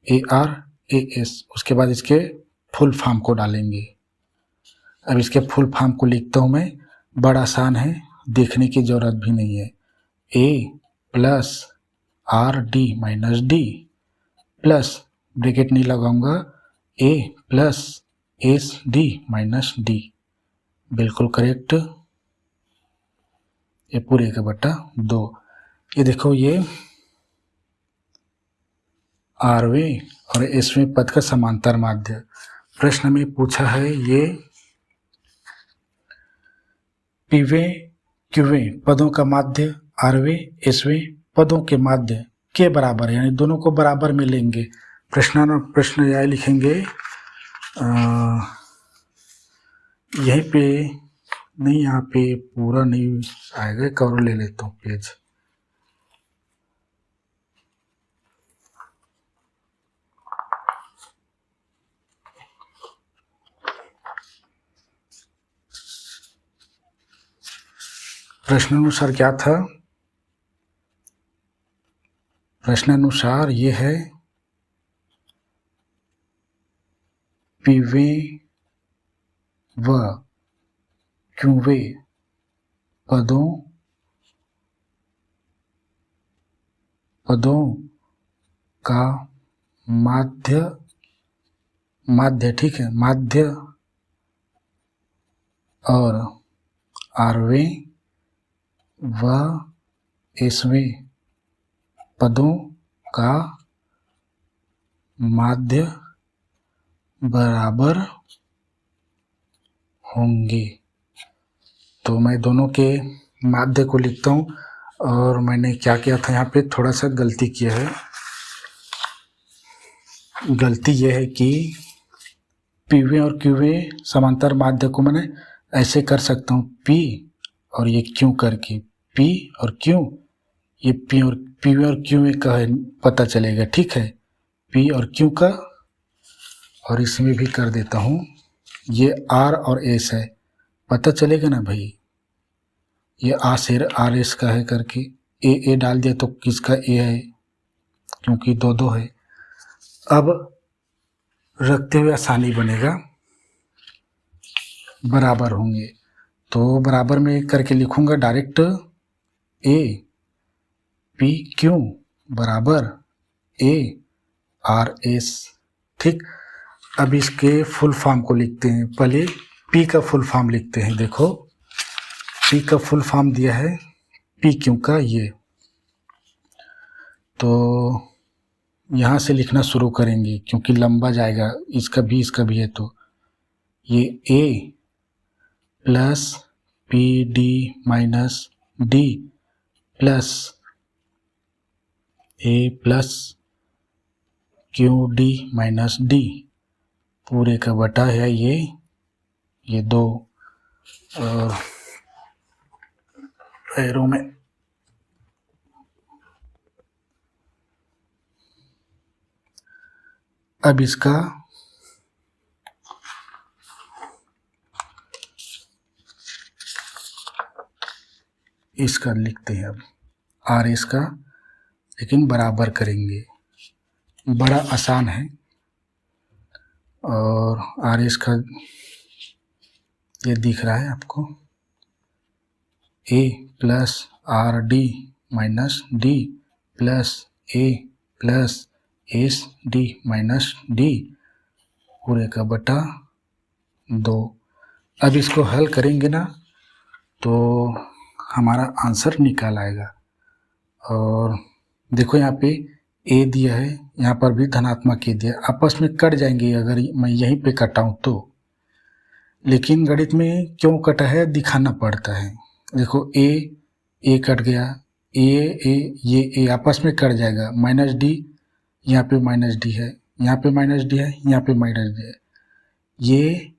A R A S, उसके बाद इसके फुल फॉर्म को डालेंगे। अब इसके फुल फॉर्म को लिखता हूँ मैं, बड़ा आसान है, देखने की जरूरत भी नहीं है। A plus r d minus d plus, bracket नहीं लगाऊंगा, a plus s d minus d, बिल्कुल करेक्ट। ये पूरे का बटा 2। ये देखो, ये आरवें और एसवें पद का समांतर माध्य। प्रश्न में पूछा है ये पीवें क्यूवें पदों का माध्य आरवें एसवें पदों के माध्य के बराबर है, यानी दोनों को बराबर में लेंगे। प्रश्न यह लिखेंगे, यहीं पे नहीं, यहाँ पे पूरा नहीं आएगा, कवर ले लेता हूँ पेज। प्रश्नानुसार क्या था? प्रश्नानुसार ये है पीवें व क्यूवें पदों का माध्य, ठीक है, माध्य और आरवें व एसवें पदों का माध्य बराबर होंगे। तो मैं दोनों के माध्य को लिखता हूँ, और मैंने क्या किया था, यहाँ पे थोड़ा सा गलती किया है। गलती यह है कि पीवें और क्यूवें समांतर माध्य को मैंने ऐसे कर सकता हूँ, पी और ये क्यू करके, पी और क्यू, ये पी और क्यू का है, पता चलेगा। ठीक है, पी और क्यू का, और इसमें भी कर देता हूँ, ये आर और एस है, पता चलेगा ना भाई, ये आर एस का है करके, ए डाल दिया तो किसका ए है, क्योंकि 2 है। अब रखते हुए आसानी बनेगा, बराबर होंगे, तो बराबर में करके लिखूंगा डायरेक्ट, ए पी क्यू बराबर ए आर एस। ठीक, अब इसके फुल फॉर्म को लिखते हैं। पहले पी का फुल फॉर्म लिखते हैं। देखो, पी का फुल फॉर्म दिया है पी क्यू का, ये तो यहाँ से लिखना शुरू करेंगे, क्योंकि लंबा जाएगा, इसका भी है, तो ये a plus p d minus d plus a plus q d minus d, पूरे का बटा है ये 2, और एरो में अब इसका लिखते हैं, अब आर एस का, लेकिन बराबर करेंगे, बड़ा आसान है। और आर एस का ये दिख रहा है आपको, a plus r d minus d plus a plus s d minus d, पूरे का बटा 2। अब इसको हल करेंगे ना, तो हमारा आंसर निकल आएगा। और देखो यहाँ पे ए दिया है, यहाँ पर भी धनात्मक ए दिया, आपस में कट जाएंगे अगर मैं यहीं पे कटाऊँ तो, लेकिन गणित में क्यों कटा है दिखाना पड़ता है। देखो ए कट गया, ये ए आपस में कट जाएगा, माइनस डी, यहाँ पे माइनस डी है, यहाँ पे माइनस डी है, यहाँ पे माइनस डी है, ये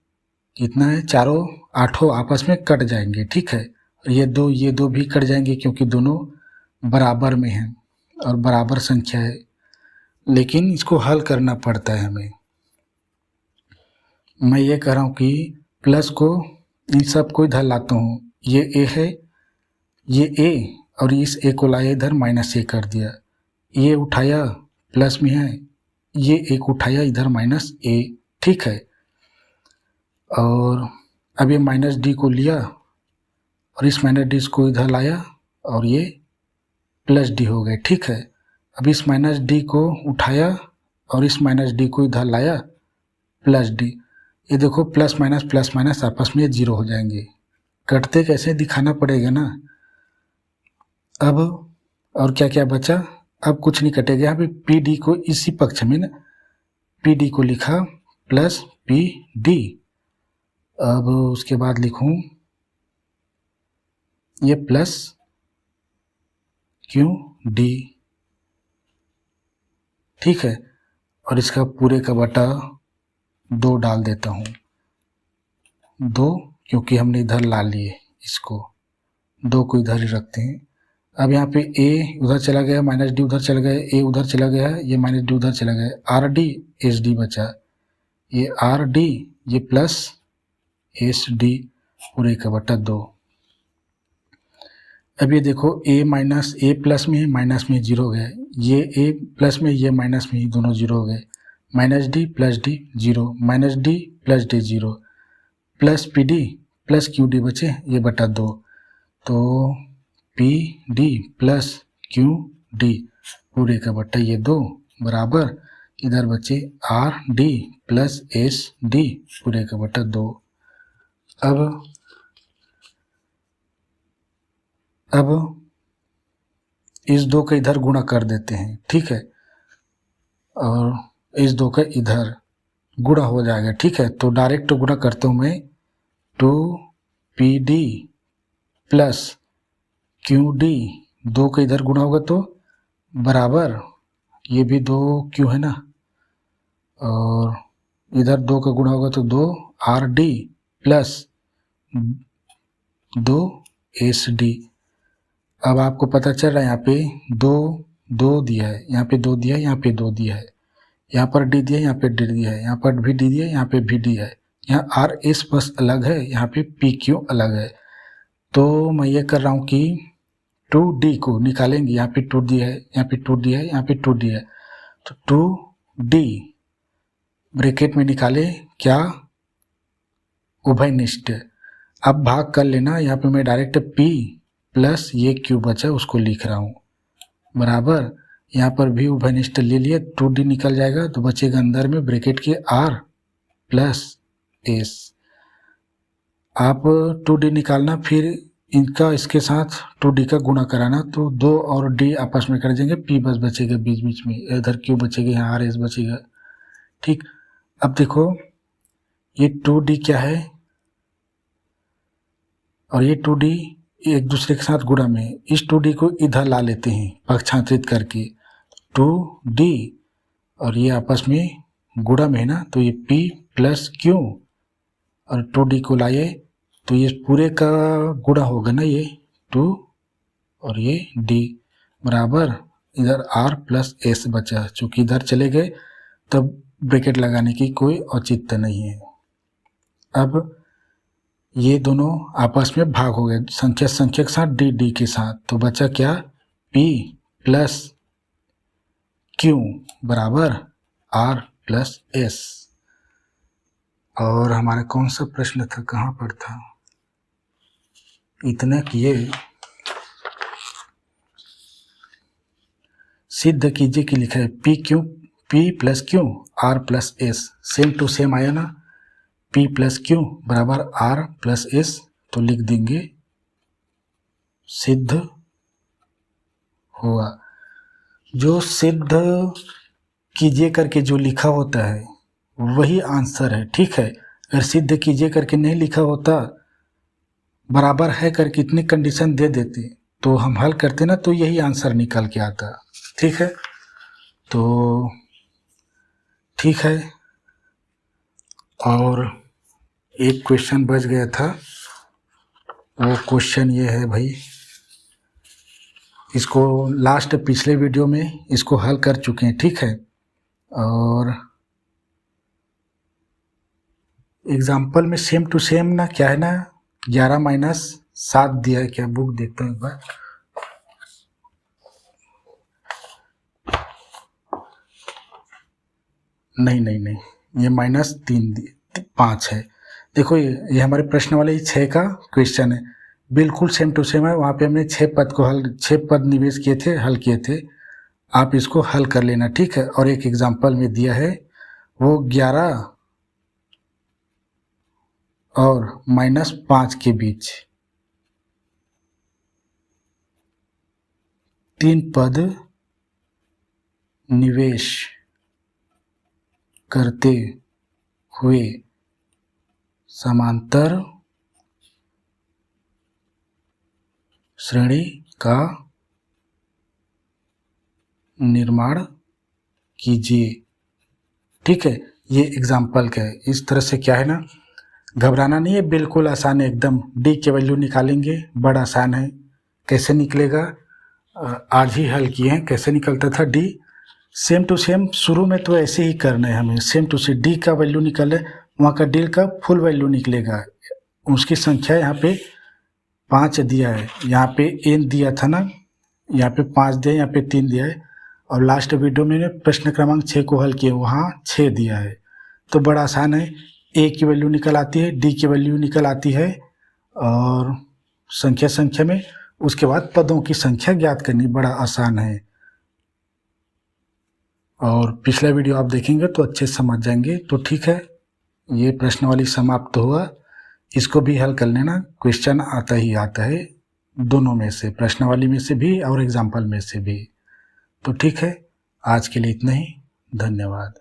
कितना है, चारों आठों आपस में कट जाएंगे, ठीक है। ये दो भी कट जाएंगे क्योंकि दोनों बराबर में हैं और बराबर संख्या है, लेकिन इसको हल करना पड़ता है हमें। मैं ये कह रहा हूँ कि प्लस को इन सब को इधर लाता हूँ, ये ए है, ये ए, और इस ए को लाया इधर माइनस ए कर दिया, ये उठाया प्लस में है, ये एक उठाया इधर माइनस ए, ठीक है। और अब ये माइनस डी को लिया और इस माइनस डी को इधर लाया और ये प्लस डी हो गए, ठीक है। अब इस माइनस डी को उठाया और इस माइनस डी को इधर लाया प्लस डी, ये देखो प्लस माइनस आपस में जीरो हो जाएंगे, कटते कैसे दिखाना पड़ेगा ना। अब और क्या क्या बचा, अब कुछ नहीं कटेगा, यहाँ पे पी डी को इसी पक्ष में ना पी डी को लिखा प्लस पी डी। अब उसके बाद लिखूं ये प्लस क्यू डी, ठीक है, और इसका पूरे का बटा 2 डाल देता हूँ, 2 क्योंकि हमने इधर ला लिए, इसको 2 को इधर ही रखते हैं। अब यहाँ पे ए उधर चला गया, माइनस डी उधर चला गया, ए उधर चला गया, ये माइनस डी उधर चला गया, आर डी एस डी बचा, ये आर डी, ये प्लस एस डी पूरे का बटा 2। अब ये देखो ए माइनस ए प्लस में माइनस में जीरो हो गए, ये ए प्लस में ये माइनस में, दोनों जीरो हो गए, minus d plus D zero, minus d plus D zero, plus p D plus q D बचे, ये बटा 2, तो P D plus q D पूरे का बटा ये 2 बराबर इधर बचे R D plus s D पूरे का बटा 2। अब इस 2 का इधर गुणा कर देते हैं, ठीक है, और इस 2 का इधर गुणा हो जाएगा, ठीक है। तो डायरेक्ट गुणा करता हूँ मैं, 2PD प्लस QD, 2 का इधर गुणा होगा तो बराबर, ये भी 2Q है ना, और इधर 2 का गुणा होगा तो 2RD प्लस 2SD। अब आपको पता चल रहा है यहाँ पे 2 दिया है, यहाँ पे 2 दिया है, यहाँ पे 2 दिया है, यहाँ पर डी दिया है, यहाँ पे डी दिया है, यहाँ पर भी डी दिया है, यहाँ पे भी डी है, यहाँ आर एस बस अलग है, यहाँ पे पी क्यू अलग है। तो मैं ये कर रहा हूँ कि 2D को निकालेंगे, यहाँ पे 2 दिया है, यहाँ पे 2 दिया है, यहाँ पे 2 दिया है, तो 2D ब्रैकेट में निकाले क्या, उभयनिष्ठ। अब भाग कर लेना, यहाँ पे मैं डायरेक्ट P प्लस ये Q बचा उसको लिख रहा हूँ बराबर, यहाँ पर भी उभयनिष्ठ ले लिए, 2D निकल जाएगा तो बचेगा अंदर में ब्रैकेट के R प्लस S। आप 2D निकालना, फिर इनका इसके साथ 2D का गुणा कराना, तो 2 और D आपस में कर जाएंगे, P बस बचेगा बीच बीच में, इधर Q बचेगा, यहाँ RS बचेगा, ठीक। अब देखो ये 2D क्या है और ये 2D एक दूसरे के साथ गुणा में, इस 2D को इधर ला लेते हैं पक्षांतरित करके, 2D और ये आपस में गुणा में है ना, तो ये P प्लस Q और 2D को लाए तो ये पूरे का गुणा होगा ना, ये 2 और ये D बराबर इधर R प्लस S बचा, चूँकि इधर चले गए तब ब्रैकेट लगाने की कोई औचित्य नहीं है। अब ये दोनों आपस में भाग हो गए, संख्या के साथ D के साथ, तो बचा क्या, P प्लस Q बराबर R प्लस S। और हमारा कौन सा प्रश्न था, कहाँ पर था, इतना किए, सिद्ध कीजिए कि लिखा है P plus Q R plus S, same to same आया ना, P प्लस Q बराबर R प्लस S, तो लिख देंगे सिद्ध हुआ। जो सिद्ध कीजिए करके जो लिखा होता है वही आंसर है, ठीक है। अगर सिद्ध कीजिए करके नहीं लिखा होता, बराबर है करके इतनी कंडीशन दे देते तो हम हल करते ना, तो यही आंसर निकल के आता, ठीक है। तो ठीक है, और एक क्वेश्चन बच गया था, वो क्वेश्चन ये है भाई, इसको लास्ट पिछले वीडियो में इसको हल कर चुके हैं, ठीक है। और एग्जाम्पल में सेम टू सेम ना, क्या है ना, 11-7 दिया है क्या, बुक देखता हूँ एक बार। नहीं, ये -3-5 है। देखो ये हमारे प्रश्न वाले 6 का क्वेश्चन है, बिल्कुल सेम टू सेम है। वहाँ पे हमने 6 पद निवेश किए थे, हल किए थे। आप इसको हल कर लेना, ठीक है। और एक एग्जाम्पल में दिया है वो 11 और -5 के बीच 3 पद निवेश करते हुए समांतर श्रेणी का निर्माण कीजिए, ठीक है। ये एग्जाम्पल का है। इस तरह से क्या है ना, घबराना नहीं है, बिल्कुल आसान है एकदम। डी के वैल्यू निकालेंगे, बड़ा आसान है। कैसे निकलेगा, आज ही हल किए हैं, कैसे निकलता था डी, सेम टू सेम। शुरू में तो ऐसे ही करना है हमें, सेम टू सेम। डी का वैल्यू निकले, वहाँ का डी का फुल वैल्यू निकलेगा। उसकी संख्या यहाँ पे 5 दिया है, यहाँ पे n दिया था ना, यहाँ पे 5 दिया, यहाँ पे 3 दिया है। और लास्ट वीडियो में प्रश्न क्रमांक 6 को हल किए, वहाँ 6 दिया है। तो बड़ा आसान है, ए की वैल्यू निकल आती है, डी की वैल्यू निकल आती है, और संख्या में उसके बाद पदों की संख्या ज्ञात करनी, बड़ा आसान है। और पिछला वीडियो आप देखेंगे तो अच्छे से समझ जाएंगे। तो ठीक है, ये प्रश्नावली समाप्त हुआ। इसको भी हल कर लेना, क्वेश्चन आता ही आता है दोनों में से, प्रश्नावली में से भी और एग्जाम्पल में से भी। तो ठीक है, आज के लिए इतना ही, धन्यवाद।